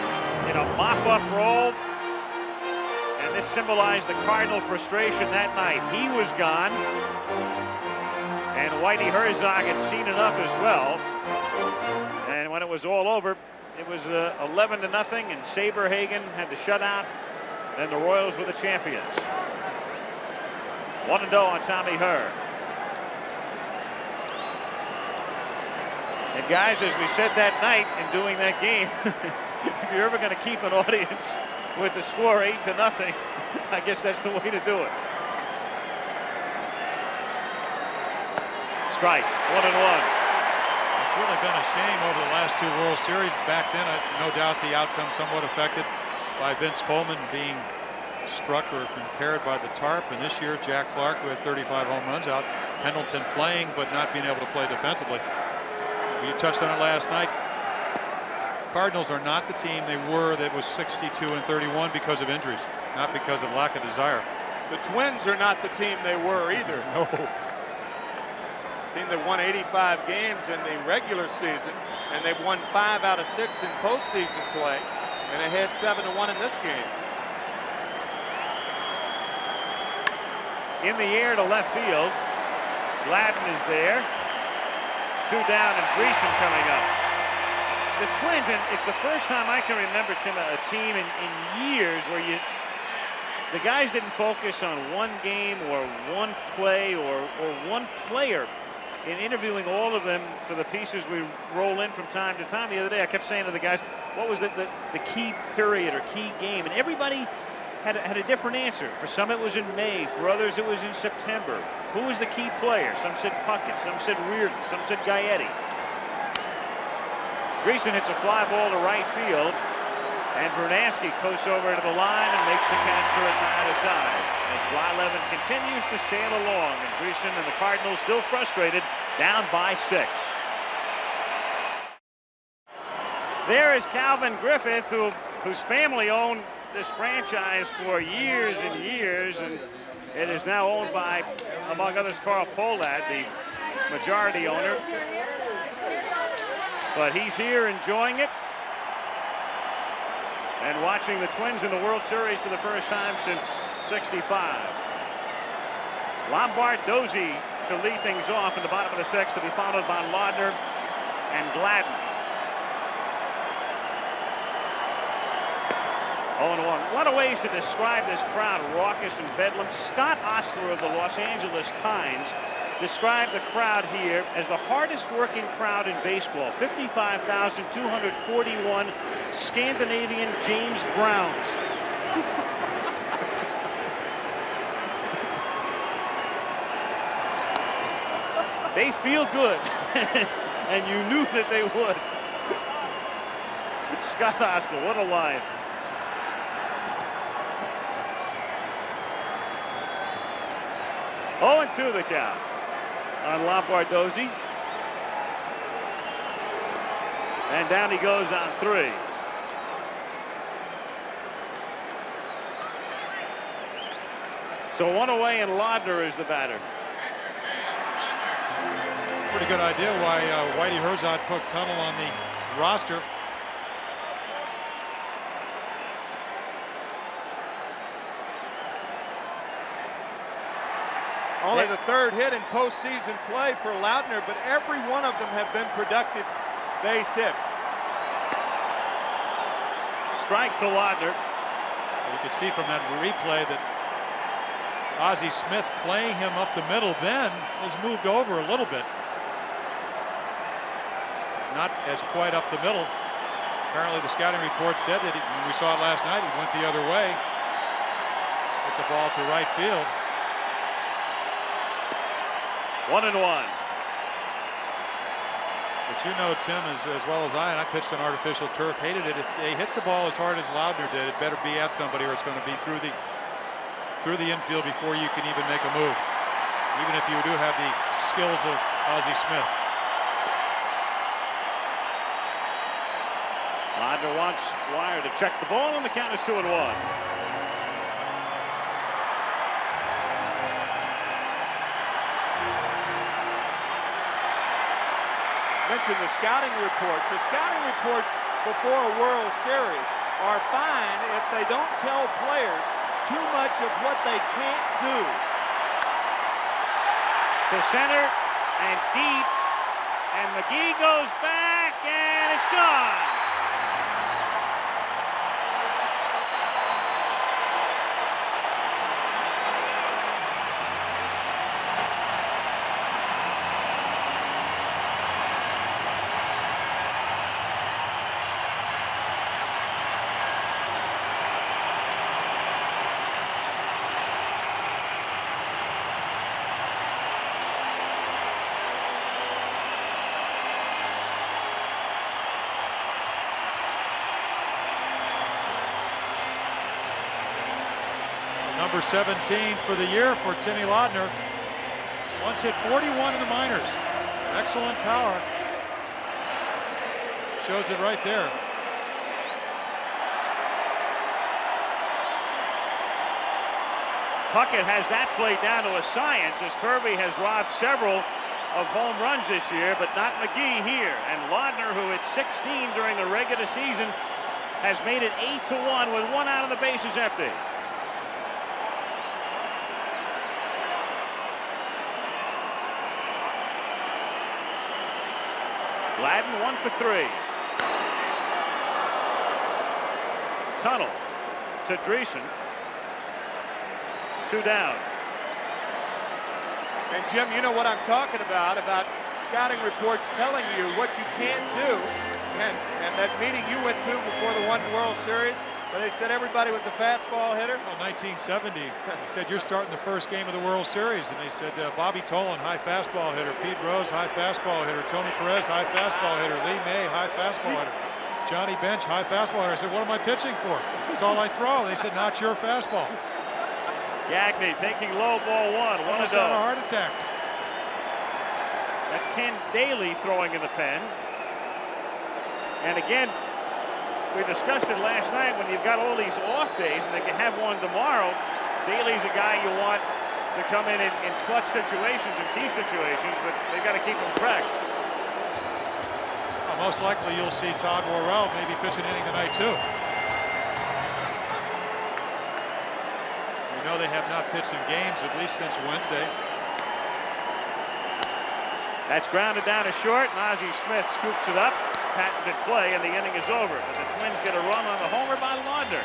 a mop-up role, and And this symbolized the Cardinal frustration that night. He was gone. And Whitey Herzog had seen enough as well. And when it was all over, it was 11-0, and Saberhagen had the shutout, and the Royals were the champions. 1-0 on Tommy Herr. And guys, as we said that night in doing that game, if you're ever going to keep an audience with the score 8-0, I guess that's the way to do it. Strike, 1-1. It's really been a shame over the last two World Series. Back then, no doubt the outcome somewhat affected by Vince Coleman being struck or impaired by the tarp. And this year, Jack Clark, who had 35 home runs out, Pendleton playing but not being able to play defensively. You touched on it last night. Cardinals are not the team they were that was 62-31 because of injuries, not because of lack of desire. The Twins are not the team they were either. No. Team that won 85 games in the regular season, and they've won 5 out of 6 in postseason play, and they had 7-1 in this game. In the air to left field, Gladden is there. 2 down, and Greason coming up. The Twins, and it's the first time I can remember, Tim, a team in years where the guys didn't focus on one game or one play or one player. In interviewing all of them for the pieces we roll in from time to time, the other day I kept saying to the guys, what was the key period or key game? And everybody had a different answer. For some it was in May, for others it was in September. Who was the key player? Some said Puckett, some said Reardon, some said Gaetti. Greason hits a fly ball to right field, and Brunansky coasts over to the line and makes the catch for a tie to side. As Blyleven continues to sail along, and Greason and the Cardinals still frustrated, down by 6. There is Calvin Griffith, whose family owned this franchise for years and years, and it is now owned by, among others, Carl Pohlad, the majority owner. But he's here enjoying it and watching the Twins in the World Series for the first time since '65. Lombardozzi to lead things off in the bottom of the 6th, to be followed by Laudner and Gladden. 0-1. A lot of ways to describe this crowd, raucous and bedlam. Scott Ostler of the Los Angeles Times described the crowd here as the hardest working crowd in baseball. 55,241 Scandinavian James Browns. They feel good, and you knew that they would. Scott Ostler, what a line. Oh, and 2 the count on Lombardozzi. And down he goes on 3. So 1 away, and Laudner is the batter. Pretty good idea why Whitey Herzog put Tuttle on the roster. Only the 3rd hit in postseason play for Laudner, but every one of them have been productive base hits. Strike to Laudner. You could see from that replay that Ozzie Smith playing him up the middle then was moved over a little bit. Not as quite up the middle. Apparently the scouting report said that when we saw it last night, he went the other way. Hit the ball to right field. 1-1. But you know, Tim, as well as I, and I pitched on artificial turf, hated it. If they hit the ball as hard as Laudner did, it better be at somebody or it's going to be through the infield before you can even make a move, even if you do have the skills of Ozzie Smith. Laudner wants Wire to check the ball, and the count is 2-1. Mentioned the scouting reports. The scouting reports before a World Series are fine if they don't tell players too much of what they can't do. To center and deep, and McGee goes back, and it's gone. Number 17 for the year for Timmy Laudner. Once hit 41 in the minors. Excellent power. Shows it right there. Puckett has that played down to a science, as Kirby has robbed several of home runs this year, but not McGee here. And Laudner, who hit 16 during the regular season, has made it 8-1 with one out of the bases empty. Gladden 1 for 3. Tunnel to Dreesen. 2 down. And Jim, you know what I'm talking about scouting reports telling you what you can't do. And that meeting you went to before the World Series, where they said everybody was a fastball hitter. Well, 1970, he said, you're starting the first game of the World Series. And they said, Bobby Tolan, high fastball hitter. Pete Rose, high fastball hitter. Tony Perez, high fastball hitter. Lee May, high fastball hitter. Johnny Bench, high fastball hitter. I said, what am I pitching for? That's all I throw. They said, not your fastball. Gagne taking low, ball 1. Almost had a heart attack. That's Ken Daly throwing in the pen. And again, we discussed it last night, when you've got all these off days and they can have one tomorrow, Daly's a guy you want to come in clutch situations and key situations, but they've got to keep him fresh. Well, most likely you'll see Todd Worrell maybe pitch an inning tonight too. We know they have not pitched in games at least since Wednesday. That's grounded down to short, and Ozzie Smith scoops it up. Patented play, and the inning is over. But the Twins get a run on the homer by Laudner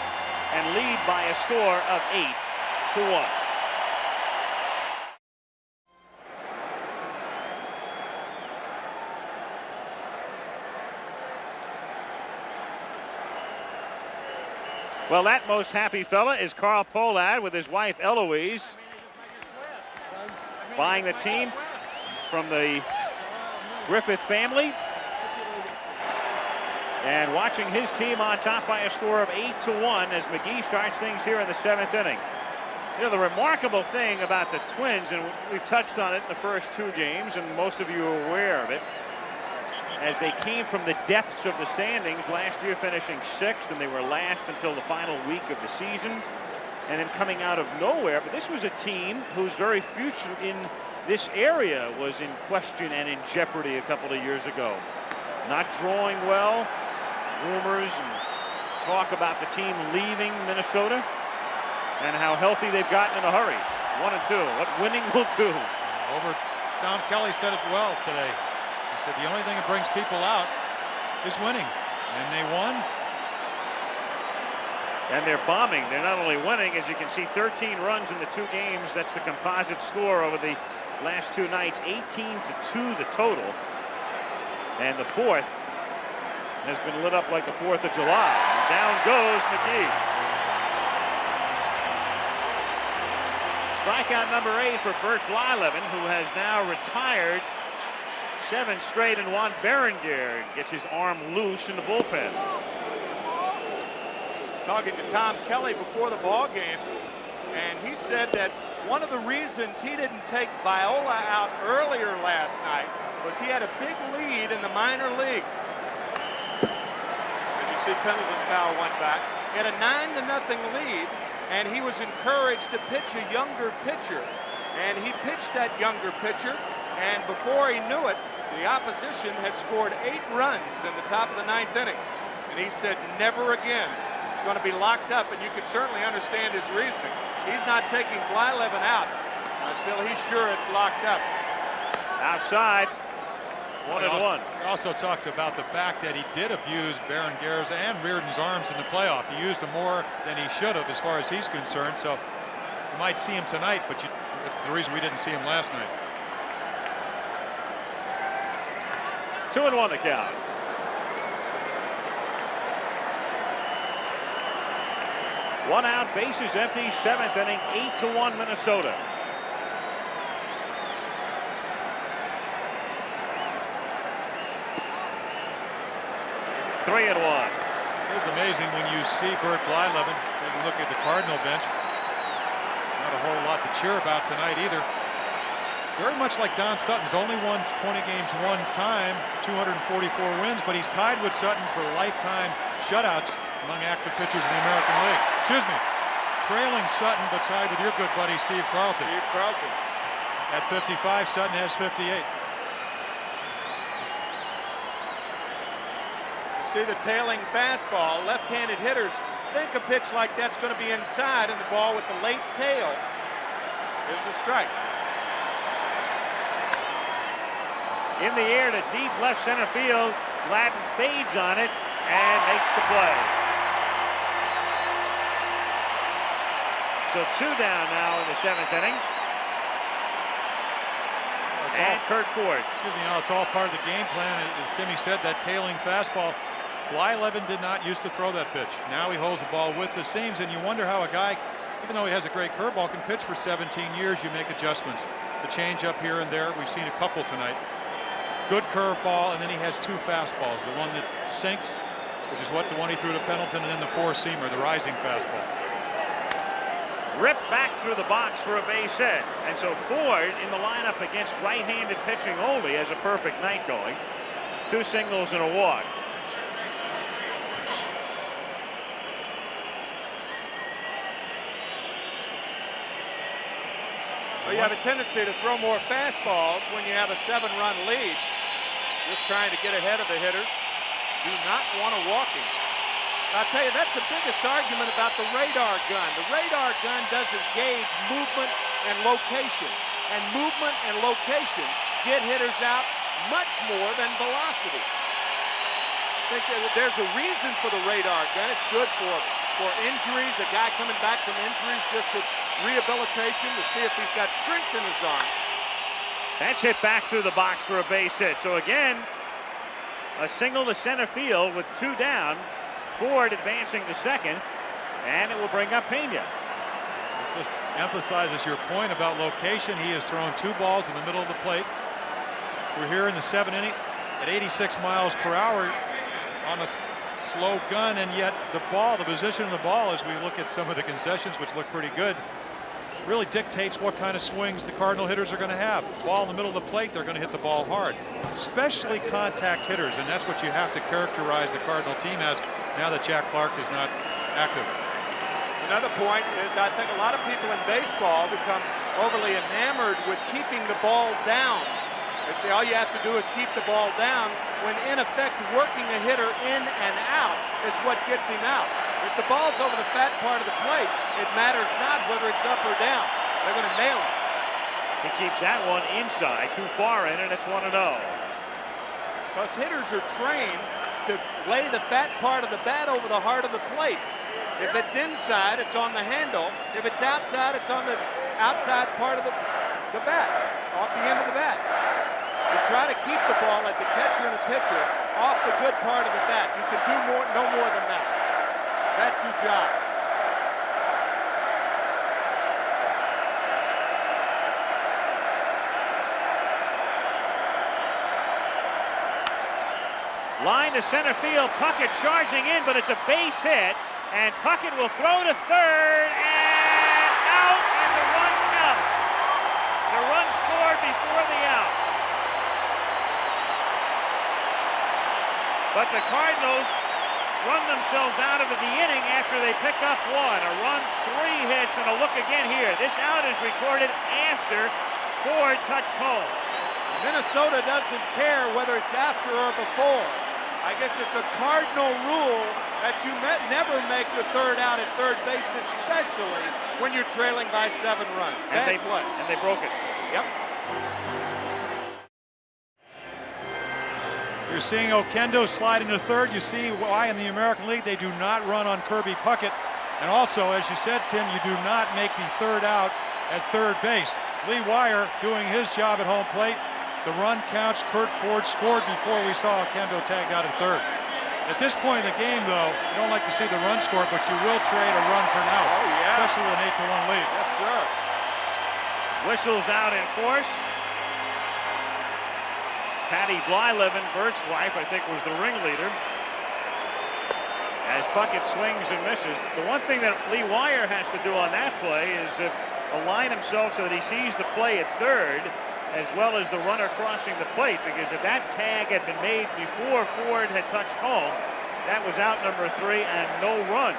and lead by a score of 8-1. Well, that most happy fella is Carl Pohlad with his wife Eloise, buying the team from the Griffith family. And watching his team on top by a score of 8-1 as McGee starts things here in the 7th inning. You know, the remarkable thing about the Twins, and we've touched on it in the first 2 games, and most of you are aware of it, as they came from the depths of the standings, last year finishing 6th, and they were last until the final week of the season, and then coming out of nowhere. But this was a team whose very future in this area was in question and in jeopardy a couple of years ago. Not drawing well. Rumors and talk about the team leaving Minnesota and how healthy they've gotten in a hurry. 1-2. What winning will do. Tom Kelly said it well today. He said the only thing that brings people out is winning. And they won. And they're bombing. They're not only winning, as you can see, 13 runs in the 2 games. That's the composite score over the last 2 nights. 18-2 the total. And the 4th has been lit up like the 4th of July. And down goes McGee. Strikeout number 8 for Bert Blyleven, who has now retired 7 straight, and Juan Berenguer gets his arm loose in the bullpen. Talking to Tom Kelly before the ball game, and he said that one of the reasons he didn't take Viola out earlier last night was he had a big lead in the minor leagues. As you see, Pendleton foul one back. He had a 9-0 lead, and he was encouraged to pitch a younger pitcher. And he pitched that younger pitcher, and before he knew it, the opposition had scored 8 runs in the top of the 9th inning. And he said, never again. He's going to be locked up, and you can certainly understand his reasoning. He's not taking Blyleven out until he's sure it's locked up. Outside, 1-1. We also talked about the fact that he did abuse Berenguer's and Reardon's arms in the playoff. He used them more than he should have as far as he's concerned. So you might see him tonight, but that's the reason we didn't see him last night. 2-1 the count. One out, bases empty, 7th inning, 8-1 Minnesota. Three and one. It was amazing when you see Bert Blyleven. Take a look at the Cardinal bench. Not a whole lot to cheer about tonight either. Very much like Don Sutton's, only won 20 games one time, 244 wins, but he's tied with Sutton for lifetime shutouts among active pitchers in the American League. Excuse me, trailing Sutton, but tied with your good buddy Steve Carlton. Steve Carlton. At 55, Sutton has 58. See the tailing fastball. Left-handed hitters think a pitch like that's going to be inside, and the ball with the late tail is a strike. In the air to deep left center field. Gladden fades on it and makes the play. So 2 down now in the 7th inning. And Kurt Ford. Excuse me, it's all part of the game plan. As Timmy said, that tailing fastball. Blyleven did not used to throw that pitch. Now he holds the ball with the seams, and you wonder how a guy, even though he has a great curveball, can pitch for 17 years. You make adjustments. The change up here and there. We've seen a couple tonight. Good curveball, and then he has 2 fastballs. The one that sinks, which is what the one he threw to Pendleton, and then the 4-seamer, the rising fastball. Ripped back through the box for a base hit. And so Ford in the lineup against right-handed pitching only has a perfect night going. 2 singles and a walk. Well, you have a tendency to throw more fastballs when you have a 7-run lead. Just trying to get ahead of the hitters. Do not want to walk him. I'll tell you, that's the biggest argument about the radar gun. The radar gun doesn't gauge movement and location. And movement and location get hitters out much more than velocity. I think there's a reason for the radar gun. It's good for injuries, a guy coming back from injuries, just to rehabilitation to see if he's got strength in his arm. That's hit back through the box for a base hit. So again, a single to center field with 2 down. Ford advancing to second, and it will bring up Pena. It just emphasizes your point about location. He has thrown 2 balls in the middle of the plate. We're here in the 7th inning at 86 miles per hour on a slow gun, and yet the ball, the position of the ball, as we look at some of the concessions, which look pretty good, really dictates what kind of swings the Cardinal hitters are going to have. Ball in the middle of the plate, they're going to hit the ball hard, especially contact hitters, and that's what you have to characterize the Cardinal team as now that Jack Clark is not active. Another point is I think a lot of people in baseball become overly enamored with keeping the ball down. They say all you have to do is keep the ball down, when in effect working a hitter in and out is what gets him out. If the ball's over the fat part of the plate, it matters not whether it's up or down. They're going to nail it. He keeps that one inside, too far in, and it's 1-0. Because hitters are trained to lay the fat part of the bat over the heart of the plate. If it's inside, it's on the handle. If it's outside, it's on the outside part of the bat, off the end of the bat. You try to keep the ball as a catcher and a pitcher off the good part of the bat. You can do no more than that. That's your job. Line to center field, Puckett charging in, but it's a base hit, and Puckett will throw to third, and out, and the run counts. The run scored before the out. But the Cardinals run themselves out of the inning after they pick up 1. A run, 3 hits, and a look again here. This out is recorded after Ford touched home. Minnesota doesn't care whether it's after or before. I guess it's a Cardinal rule that you never make the third out at third base, especially when you're trailing by 7 runs. And they broke it. Yep. You're seeing Oquendo slide into third. You see why in the American League they do not run on Kirby Puckett. And also, as you said, Tim, you do not make the third out at third base. Lee Wire doing his job at home plate. The run counts. Kurt Ford scored before we saw Oquendo tagged out at third. At this point in the game, though, you don't like to see the run score, but you will trade a run for an out. Oh, yeah. Especially with an 8-1 lead. Yes, sir. Whistles out in force. Patty Blyleven, Bert's wife, I think, was the ringleader. As Puckett swings and misses. The one thing that Lee Wire has to do on that play is align himself so that he sees the play at third, as well as the runner crossing the plate, because if that tag had been made before Ford had touched home, that was out number 3 and no runs.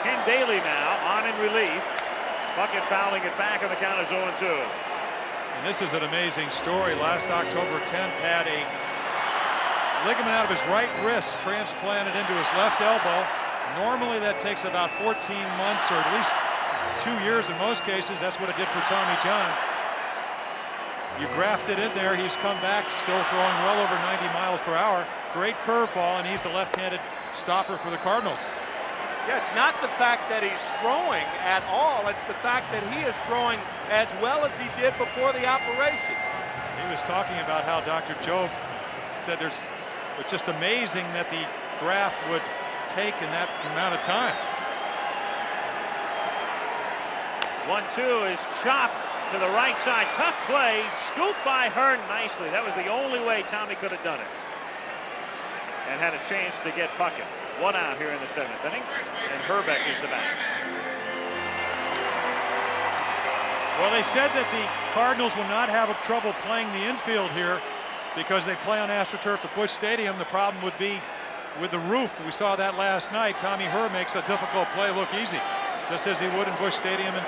Ken Daly now on in relief. Puckett fouling it back, and the count is 0-2. And this is an amazing story. Last October 10th, had a ligament out of his right wrist transplanted into his left elbow. Normally that takes about 14 months, or at least 2 years in most cases. That's what it did for Tommy John. You graft it in there. He's come back, still throwing well over 90 miles per hour. Great curveball, and he's the left-handed stopper for the Cardinals. Yeah, it's not the fact that he's throwing at all. It's the fact that he is throwing as well as he did before the operation. He was talking about how Dr. Jobe said it's just amazing that the graft would take in that amount of time. 1-2 is chopped to the right side. Tough play. Scooped by Hearn nicely. That was the only way Tommy could have done it. And had a chance to get Puckett. 1 out here in the 7th inning. And Herbeck is the batter. Well, they said that the Cardinals will not have trouble playing the infield here because they play on AstroTurf at Busch Stadium. The problem would be with the roof. We saw that last night. Tommy Herr makes a difficult play look easy, just as he would in Busch Stadium in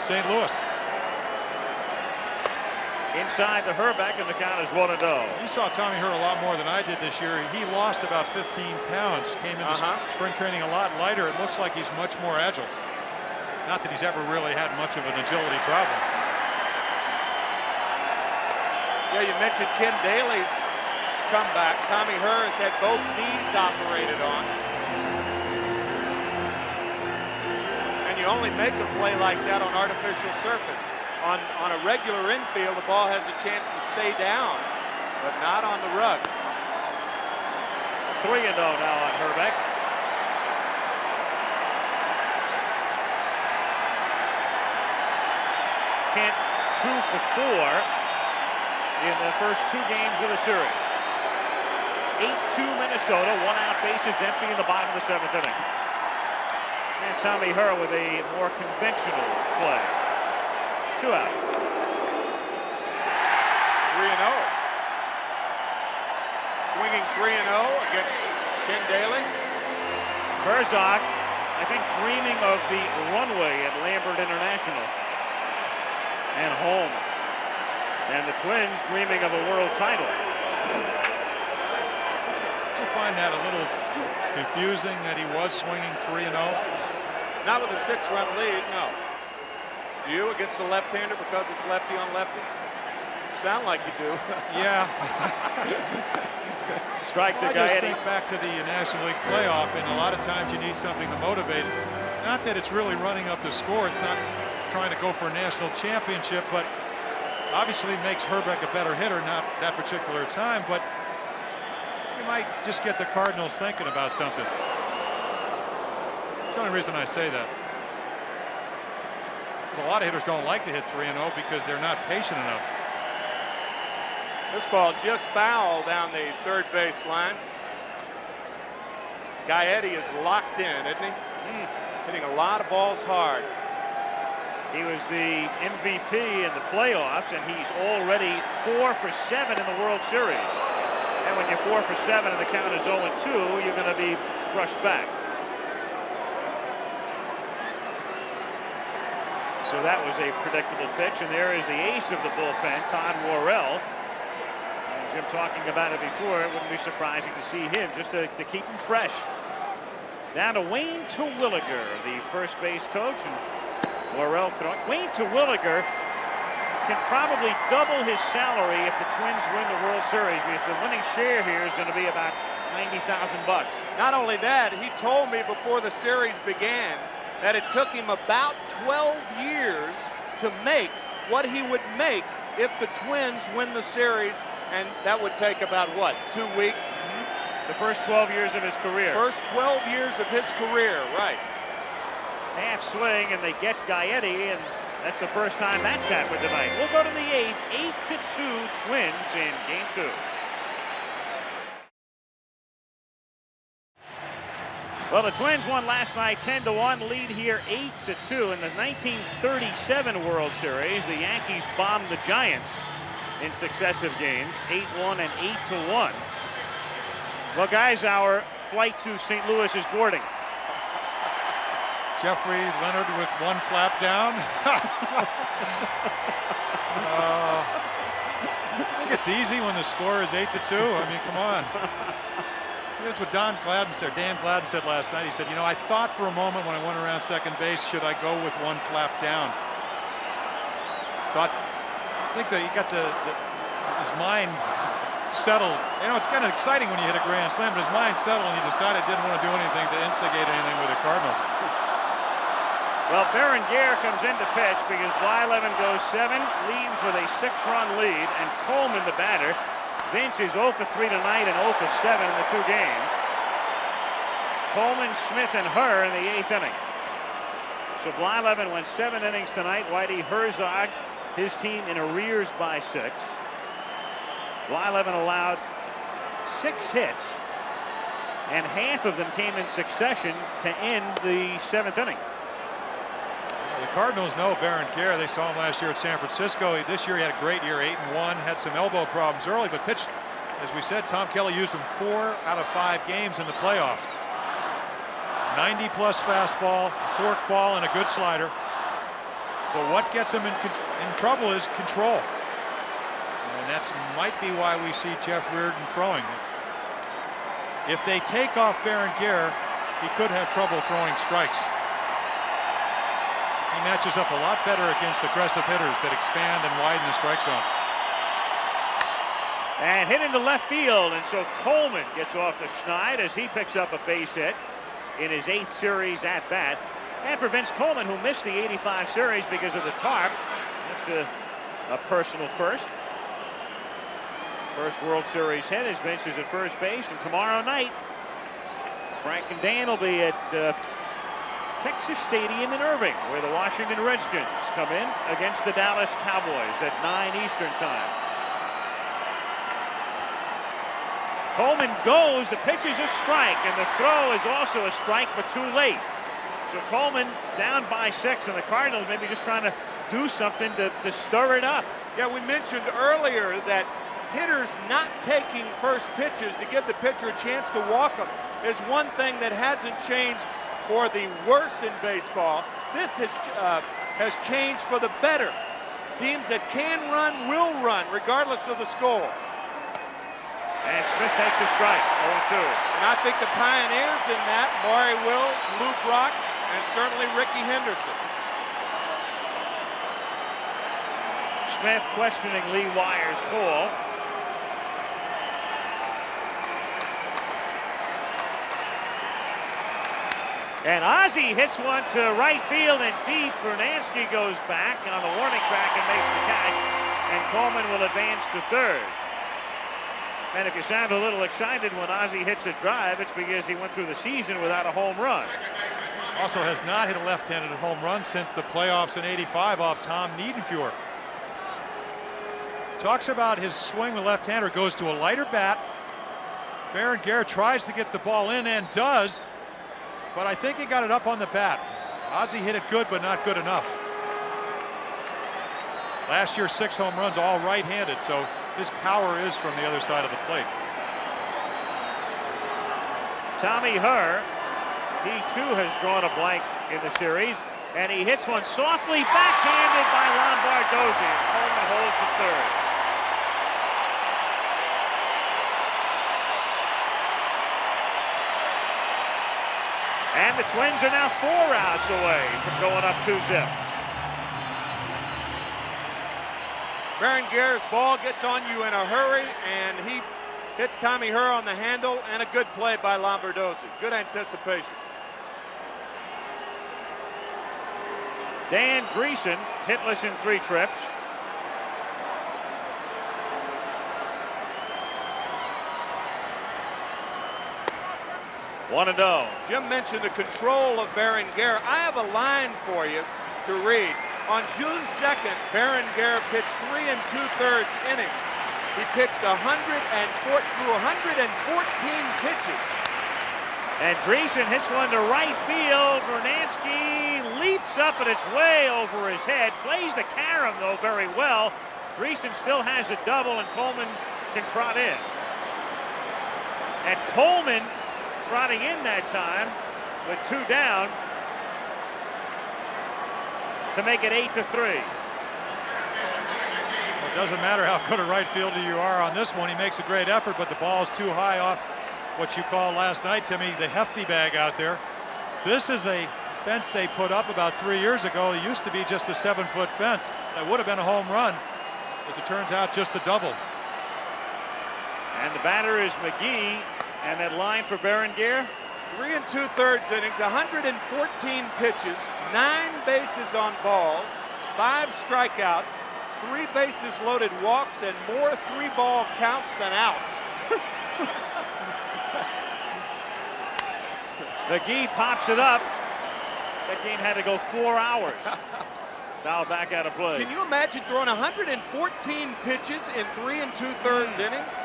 St. Louis. Inside to Herbeck, and the count is 1-0. You saw Tommy Herr a lot more than I did this year. He lost about 15 pounds, came into spring training a lot lighter. It looks like he's much more agile. Not that he's ever really had much of an agility problem. Yeah, you mentioned Ken Daly's comeback. Tommy Herr has had both knees operated on. And you only make a play like that on artificial surface. On a regular infield, the ball has a chance to stay down, but not on the rug. 3-0 now on Herbeck. Kent 2 for 4 in the first 2 games of the series. 8-2 Minnesota, 1 out, bases empty in the bottom of the 7th inning. And Tommy Herr with a more conventional play. 2 out. 3-0. Swinging 3-0 against Ken Daly. Herzog, I think, dreaming of the runway at Lambert International and home. And the Twins dreaming of a world title. Did you find that a little confusing that he was swinging 3-0? Not with a 6-run lead, no. You against the left-hander because it's lefty on lefty? Sound like you do. Yeah. Strike to I just Gaetti. think back to the National League playoff, and a lot of times you need something to motivate. Not that it's really running up the score. It's not trying to go for a national championship, but obviously makes Herbeck a better hitter, not that particular time, but you might just get the Cardinals thinking about something. That's the only reason I say that. A lot of hitters don't like to hit 3-0 because they're not patient enough. This ball just fouled down the third base line. Gaetti is locked in, isn't he? Hitting a lot of balls hard. He was the MVP in the playoffs, and he's already 4 for 7 in the World Series. And when you're 4 for 7 and the count is 0-2, you're going to be brushed back. So that was a predictable pitch, and there is the ace of the bullpen, Todd Worrell. And Jim talking about it before. It wouldn't be surprising to see him just to keep him fresh. Down to Wayne Terwilliger, the first base coach, and Laurel throwing. Wayne Terwilliger can probably double his salary if the Twins win the World Series, because the winning share here is going to be about $90,000. Not only that, he told me before the series began that it took him about 12 years to make what he would make if the Twins win the series, and that would take about, what, 2 weeks? The first 12 years of his career. First 12 years of his career, right. Half swing, and they get Gaetti, and that's the first time that's happened tonight. We'll go to the 8th, 8-2 Twins in Game 2. Well, the Twins won last night 10-1, lead here 8-2. In the 1937 World Series, the Yankees bombed the Giants in successive games, 8-1 and 8-1. Well, guys, our flight to St. Louis is boarding. Jeffrey Leonard with one flap down. I think it's easy when the score is 8-2. I mean, come on. That's what Dan Gladden said last night. He said, you know, I thought for a moment when I went around second base, should I go with one flap down? I think that he got his mind settled. You know, it's kind of exciting when you hit a grand slam, but his mind settled and he decided he didn't want to do anything to instigate anything with the Cardinals. Well, Berenguer comes in to pitch because Blyleven goes 7, leaves with a 6-run lead, and Coleman, the batter. Vince is 0 for 3 tonight and 0 for 7 in the 2 games. Coleman, Smith, and Herr in the 8th inning. So Blyleven went 7 innings tonight. Whitey Herzog, his team in arrears by 6. Blyleven allowed 6 hits, and half of them came in succession to end the 7th inning. The Cardinals know Berenguer. They saw him last year at San Francisco. This year he had a great year, 8-1. Had some elbow problems early, but pitched, as we said, Tom Kelly used him 4 out of 5 games in the playoffs. 90-plus fastball, fork ball, and a good slider. But what gets him in trouble is control. And that might be why we see Jeff Reardon throwing. If they take off Berenguer, he could have trouble throwing strikes. He matches up a lot better against aggressive hitters that expand and widen the strike zone. And hit into left field, and so Coleman gets off to Schneid as he picks up a base hit in his 8th series at bat. And for Vince Coleman, who missed the 85 series because of the tarp, that's a personal first. First World Series hit as Vince is at first base, and tomorrow night, Frank and Dan will be at Texas Stadium in Irving, where the Washington Redskins come in against the Dallas Cowboys at 9 Eastern time. Coleman goes, the pitch is a strike, and the throw is also a strike, but too late. So Coleman down by 6, and the Cardinals maybe just trying to do something to stir it up. Yeah, we mentioned earlier that hitters not taking first pitches to give the pitcher a chance to walk them is one thing that hasn't changed for the worse in baseball. This has changed for the better. Teams that can run will run regardless of the score. And Smith takes a strike, 0-2. And I think the pioneers in that, Maury Wills, Lou Brock, and certainly Ricky Henderson. Smith questioning Lee Wyer's call. And Ozzie hits one to right field and deep. Bernansky goes back on the warning track and makes the catch. And Coleman will advance to 3rd. And if you sound a little excited when Ozzie hits a drive, it's because he went through the season without a home run. Also has not hit a left-handed home run since the playoffs in '85 off Tom Niedenfuhr. Talks about his swing with left-hander, goes to a lighter bat. Berenguer tries to get the ball in and does, but I think he got it up on the bat. Ozzie hit it good, but not good enough. Last year, 6 home runs, all right-handed, so his power is from the other side of the plate. Tommy Herr, he too has drawn a blank in the series, and he hits one softly backhanded by Lombardozzi. Coleman holds at 3rd. And the Twins are now 4 outs away from going up 2-zip. Berenguer's ball gets on you in a hurry, and he hits Tommy Herr on the handle, and a good play by Lombardozzi. Good anticipation. Dan Dreesen hitless in 3 trips. One and oh. Jim mentioned the control of Berenguer. I have a line for you to read. On June 2nd, Berenguer pitched 3 2/3 innings. He pitched 114 pitches. And Dreesen hits one to right field. Bernansky leaps up, and it's way over his head. Plays the carom, though, very well. Dreesen still has a double, and Coleman can trot in. And Coleman trotting in that time with 2 down to make it 8-3. Well, it doesn't matter how good a right fielder you are on this one. He makes a great effort, but the ball's too high off what you called last night, Timmy, the hefty bag out there. This is a fence they put up about 3 years ago. It used to be just a 7-foot fence. That would have been a home run. As it turns out, just a double. And the batter is McGee. And that line for Berenguer? 3 2/3 innings, 114 pitches, 9 bases on balls, 5 strikeouts, 3 bases loaded walks, and more 3-ball counts than outs. McGee pops it up. That game had to go 4 hours. Now back out of play. Can you imagine throwing 114 pitches in 3 2/3 innings?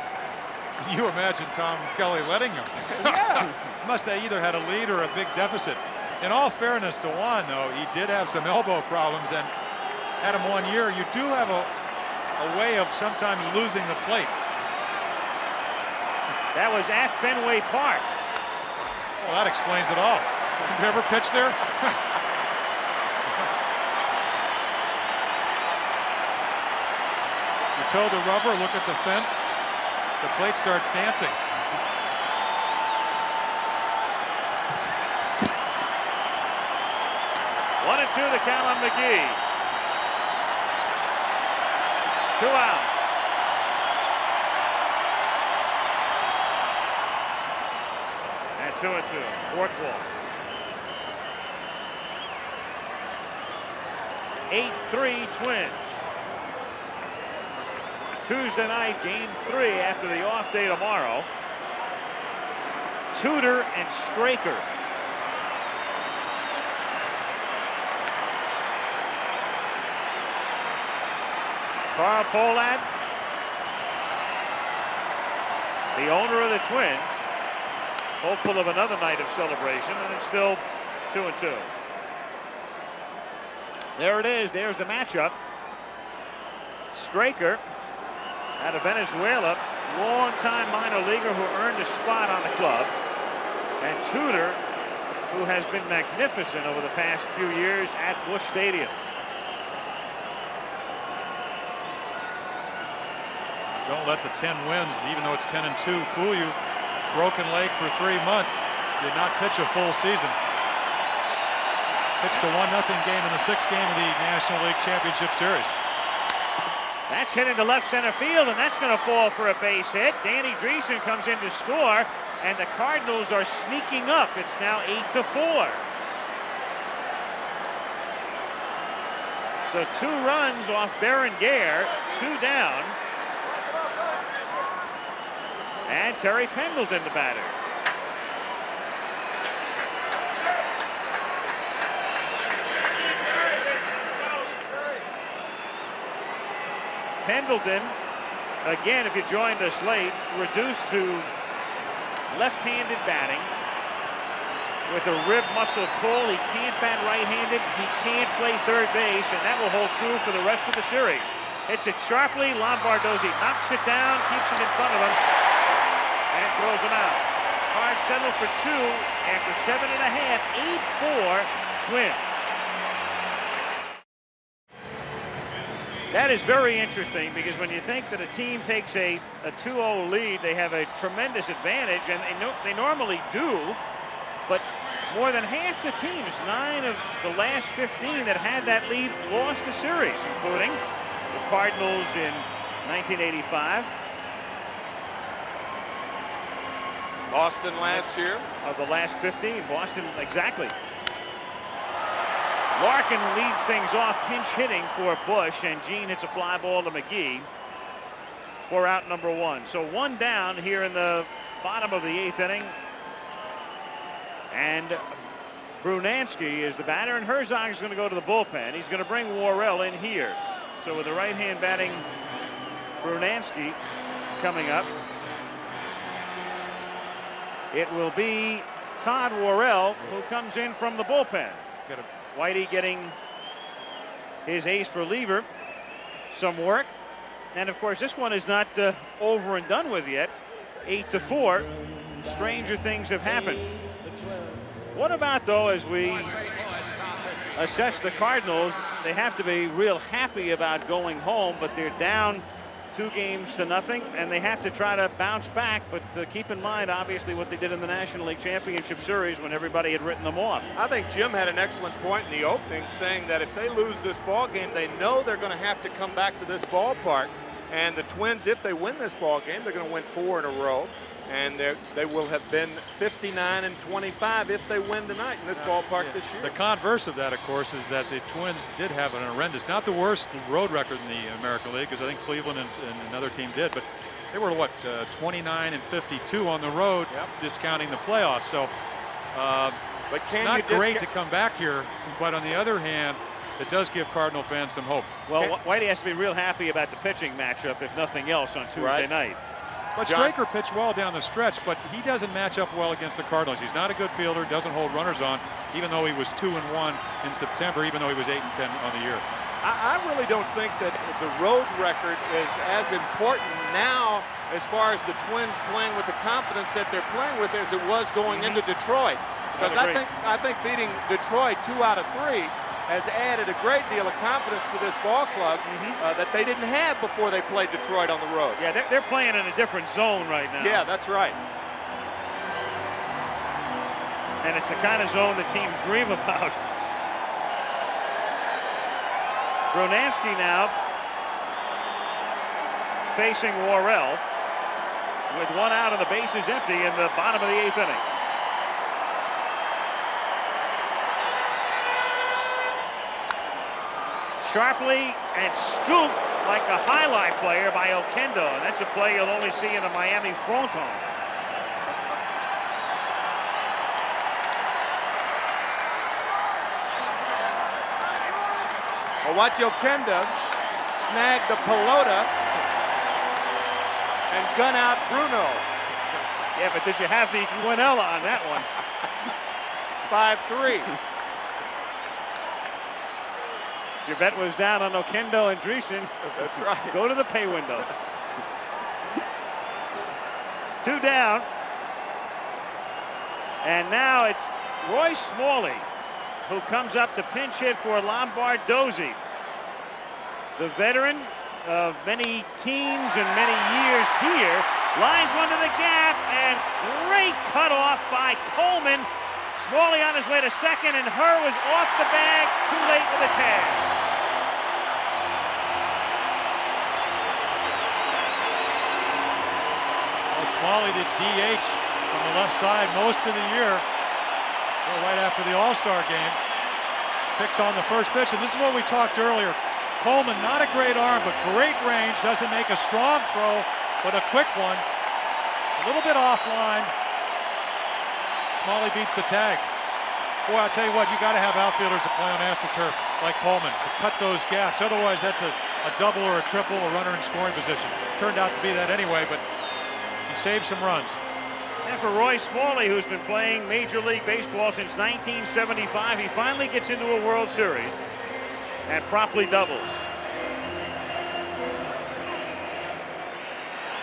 Can you imagine Tom Kelly letting him? Yeah. Must have either had a lead or a big deficit. In all fairness to Juan, though, he did have some elbow problems, and had him 1 year. You do have a way of sometimes losing the plate. That was at Fenway Park. Well, that explains it all. Have you ever pitched there? You toe the rubber, look at the fence. The plate starts dancing. 1-2 the count on McGee. 2 out. And 2-2. 4th ball. 8-3 Twins. Tuesday night, game 3 after the off day tomorrow. Tudor and Straker. Carl Pohlad, the owner of the Twins, hopeful of another night of celebration, and it's still 2-2. There it is. There's the matchup. Straker, out of Venezuela, long-time minor leaguer who earned a spot on the club, and Tudor, who has been magnificent over the past few years at Busch Stadium. Don't let the 10 wins, even though it's 10-2, fool you. Broken leg for 3 months. Did not pitch a full season. Pitched the 1-0 game in the 6th game of the National League Championship Series. That's hit into left center field, and that's going to fall for a base hit. Danny Dreesen comes in to score, and the Cardinals are sneaking up. It's now 8-4. So 2 runs off Berenguer, 2 down. And Terry Pendleton, the batter. Pendleton, again, if you joined us late, reduced to left-handed batting with a rib muscle pull. He can't bat right-handed. He can't play third base, and that will hold true for the rest of the series. Hits it sharply. Lombardozzi knocks it down, keeps it in front of him, and throws him out. Cards settled for 2 after 7.5. 8-4 Twins. That is very interesting, because when you think that a team takes a 2-0 lead, they have a tremendous advantage, and they normally do. But more than half the teams, 9 of the last 15 that had that lead, lost the series, including the Cardinals in 1985. Boston last year. Of the last 15, Boston, exactly. Larkin leads things off, pinch hitting for Bush, and Gene hits a fly ball to McGee for out number 1. So 1 down here in the bottom of the 8th inning. And Brunansky is the batter, and Herzog is going to go to the bullpen. He's going to bring Worrell in here. So with the right-hand batting Brunansky coming up, it will be Todd Worrell who comes in from the bullpen. Whitey getting his ace reliever some work. And of course, this one is not over and done with yet. 8-4. Stranger things have happened. What about, though, as we assess the Cardinals, they have to be real happy about going home, but they're down 2-0, and they have to try to bounce back. But keep in mind, obviously, what they did in the National League Championship Series when everybody had written them off. I think Jim had an excellent point in the opening, saying that if they lose this ball game, they know they're going to have to come back to this ballpark. And the Twins, if they win this ball game, they're going to win 4 in a row. And they will have been 59-25 if they win tonight in this ballpark this year. The converse of that, of course, is that the Twins did have an horrendous, not the worst road record in the American League, because I think Cleveland and another team did, but they were, what, 29-52 on the road, discounting the playoffs. So but it's not great to come back here, but on the other hand, it does give Cardinal fans some hope. Well, Whitey has to be real happy about the pitching matchup, if nothing else, on Tuesday night. But Straker pitched well down the stretch, but he doesn't match up well against the Cardinals. He's not a good fielder, doesn't hold runners on, even though he was 2-1 in September, even though he was 8-10 on the year. I really don't think that the road record is as important now as far as the Twins playing with the confidence that they're playing with as it was going into Detroit. Because I think beating Detroit 2 out of 3 has added a great deal of confidence to this ball club that they didn't have before they played Detroit on the road. Yeah, they're playing in a different zone right now. Yeah, that's right. And it's the kind of zone that teams dream about. Brunansky now facing Worrell with 1 out and the bases empty in the bottom of the 8th inning. Sharply and scooped like a highlight player by Oquendo, and that's a play you'll only see in a Miami fronton. Well, watch Oquendo snag the pelota and gun out Bruno. Yeah, but did you have the Quinella on that one? 5-3. Your bet was down on Oquendo and Dreesen. That's right. Go to the pay window. 2 down. And now it's Roy Smalley who comes up to pinch hit for Lombardozzi. The veteran of many teams and many years here lines one to the gap, and great cutoff by Coleman. Smalley on his way to second, and Herr was off the bag, too late with a tag. Smalley, the DH from the left side most of the year, so right after the All-Star game, picks on the first pitch, and this is what we talked earlier. Coleman, not a great arm, but great range, doesn't make a strong throw, but a quick one. A little bit offline. Smalley beats the tag. Boy, I'll tell you what, you got to have outfielders that play on AstroTurf like Coleman to cut those gaps. Otherwise, that's a double or a triple, a runner in scoring position. Turned out to be that anyway, but he saved some runs. And for Roy Smalley, who's been playing Major League Baseball since 1975, he finally gets into a World Series and promptly doubles.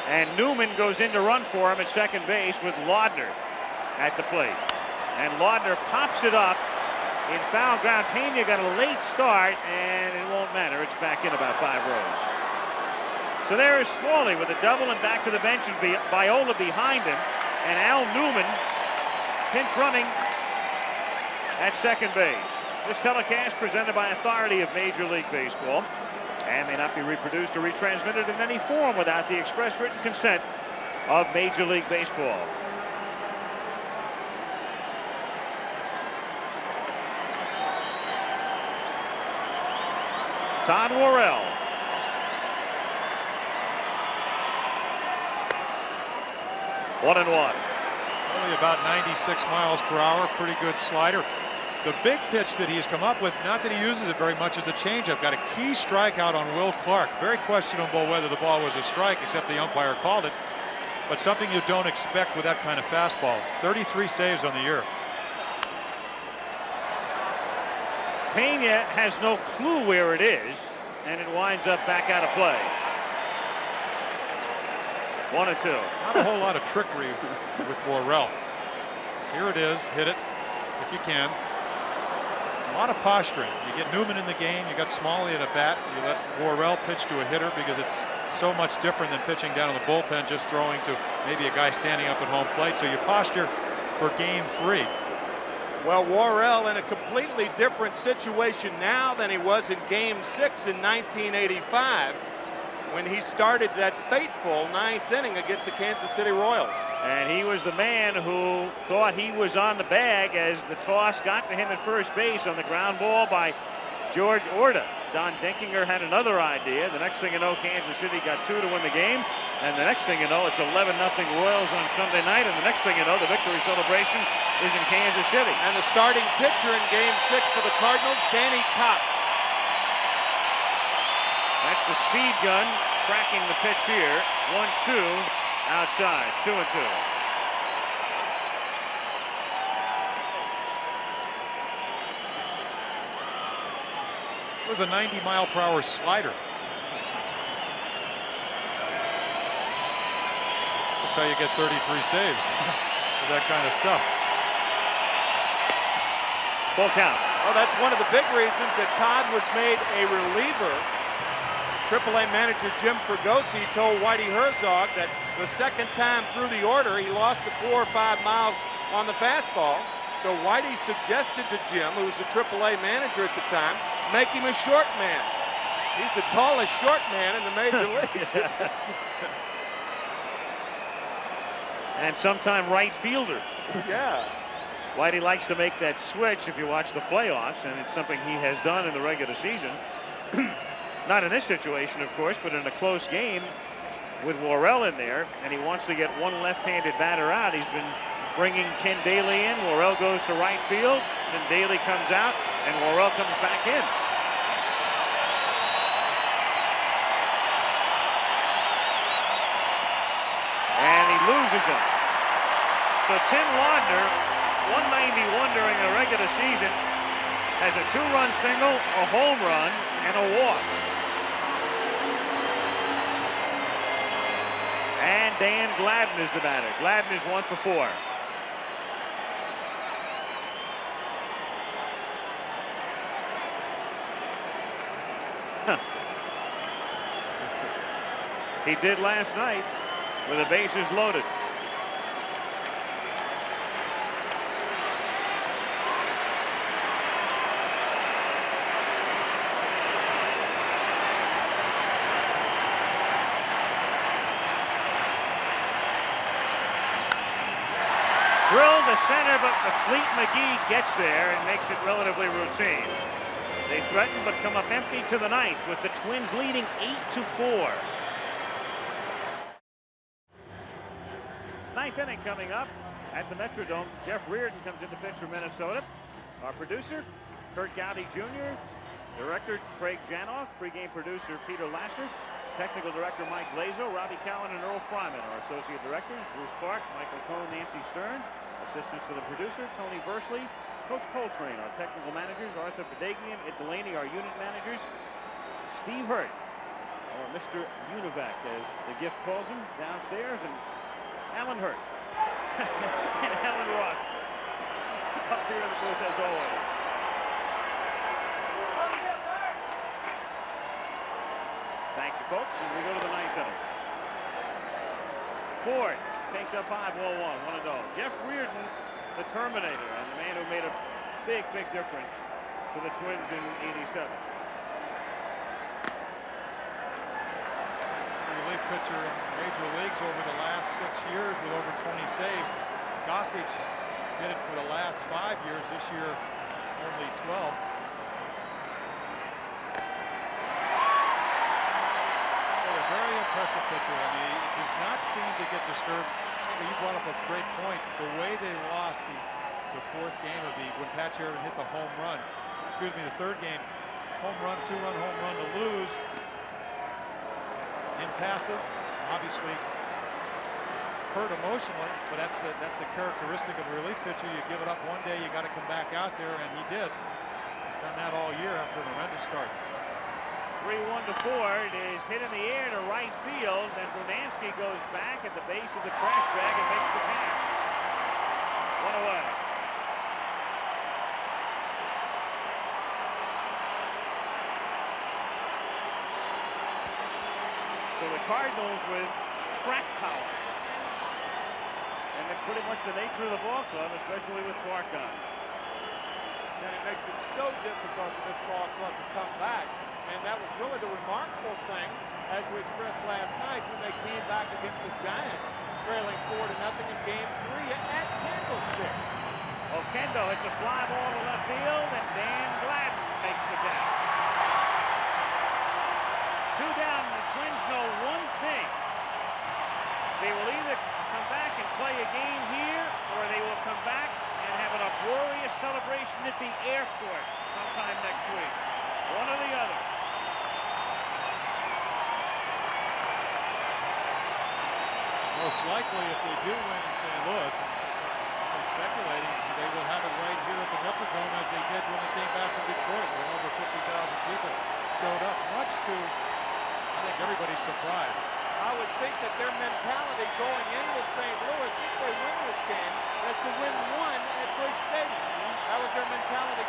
And Newman goes in to run for him at second base with Laudner at the plate. And Laudner pops it up in foul ground. Pena got a late start, and it won't matter. It's back in about 5 rows. So there is Smalley with a double and back to the bench, and Viola behind him. And Al Newman pinch running at second base. This telecast presented by authority of Major League Baseball and may not be reproduced or retransmitted in any form without the express written consent of Major League Baseball. Todd Worrell. One and one. Only about 96 miles per hour. Pretty good slider. The big pitch that he's come up with, not that he uses it very much, is a changeup. Got a key strikeout on Will Clark. Very questionable whether the ball was a strike, except the umpire called it. But something you don't expect with that kind of fastball. 33 saves on the year. Pena has no clue where it is, and it winds up back out of play. 1-2. Not a whole lot of trickery with Worrell. Here it is. Hit it if you can. A lot of posturing. You get Newman in the game. You got Smalley at a bat. You let Worrell pitch to a hitter because it's so much different than pitching down in the bullpen, just throwing to maybe a guy standing up at home plate. So you posture for game 3. Well, Worrell in a completely different situation now than he was in game 6 in 1985 when he started that fateful 9th inning against the Kansas City Royals. And he was the man who thought he was on the bag as the toss got to him at first base on the ground ball by George Orta. Don Dinkinger had another idea. The next thing you know, Kansas City got 2 to win the game. And the next thing you know, it's 11-0 Royals on Sunday night. And the next thing you know, the victory celebration is in Kansas City. And the starting pitcher in game 6 for the Cardinals, Danny Cox. That's the speed gun tracking the pitch here. 1-2 outside. 2-2. It was a 90-mile-per-hour slider. That's how you get 33 saves with that kind of stuff. Full count. Well, that's one of the big reasons that Todd was made a reliever. AAA manager Jim Fregosi told Whitey Herzog that the second time through the order, he lost to 4 or 5 miles on the fastball. So Whitey suggested to Jim, who was a AAA manager at the time, make him a short man. He's the tallest short man in the major leagues. And sometime right fielder. Yeah. Whitey likes to make that switch if you watch the playoffs, and it's something he has done in the regular season. Not in this situation, of course, but in a close game with Worrell in there, and he wants to get one left-handed batter out. He's been bringing Ken Daly in. Worrell goes to right field, then Daly comes out, and Worrell comes back in. And he loses him. So Tim Laudner, 191 during the regular season, has a 2-run single, a home run, and a walk. And Dan Gladden is the batter. Gladden is 1 for 4. He did last night with the bases loaded. Drilled to center, but the Fleet McGee gets there and makes it relatively routine. They threaten but come up empty to the 9th with the Twins leading 8-4. 9th inning coming up at the Metrodome. Jeff Reardon comes in to pitch for Minnesota. Our producer, Kurt Gowdy Jr., director Craig Janoff, pregame producer Peter Lasser, technical director Mike Glazo, Robbie Cowan, and Earl Fryman. Our associate directors, Bruce Clark, Michael Cohn, Nancy Stern. Assistants to the producer, Tony Versley, Coach Coltrane. Our technical managers, Arthur Padagian, Ed Delaney, our unit managers, Steve Hurt, or Mr. Univac, as the gift calls him, downstairs, and Alan Hurt and Alan Roth up here in the booth as always. Thank you, folks, and we go to the 9th inning. Ford takes up high, ball 1, 1-0. Jeff Reardon, the Terminator, and the man who made a big, big difference for the Twins in '87. Relief pitcher in major leagues over the last 6 years with over 20 saves. Gossage did it for the last 5 years. This year, only 12. A very impressive pitcher. I mean, he does not seem to get disturbed. You brought up a great point. The way they lost the fourth game of when Pat Sheridan hit the home run. Excuse me, the third game, home run, 2-run home run to lose. Impassive, obviously hurt emotionally, but that's the characteristic of a relief pitcher. You give it up one day, you got to come back out there, and he did. He's done that all year after an horrendous start. 3-1 to Ford is hit in the air to right field, and Brunansky goes back at the base of the trash bag and makes the catch. 1 away. So the Cardinals with track power. And it's pretty much the nature of the ball club, especially with Clark on. And it makes it so difficult for this ball club to come back. And that was really the remarkable thing, as we expressed last night, when they came back against the Giants, trailing 4-0 in Game 3 at Candlestick. Okendo hits a fly ball to left field, and Dan Gladden makes the catch. 2 down, and the Twins know one thing. They will either come back and play a game here, or they will come back and have an uproarious celebration at the airport sometime next week. One or the other. Most likely, if they do win in St. Louis, and speculating, they will have it right here at the Metrodome as they did when they came back from Detroit, where over 50,000 people showed up, much to, I think, everybody's surprise. I would think that their mentality going into St. Louis, if they win this game, is to win one at Busch Stadium. That was their mentality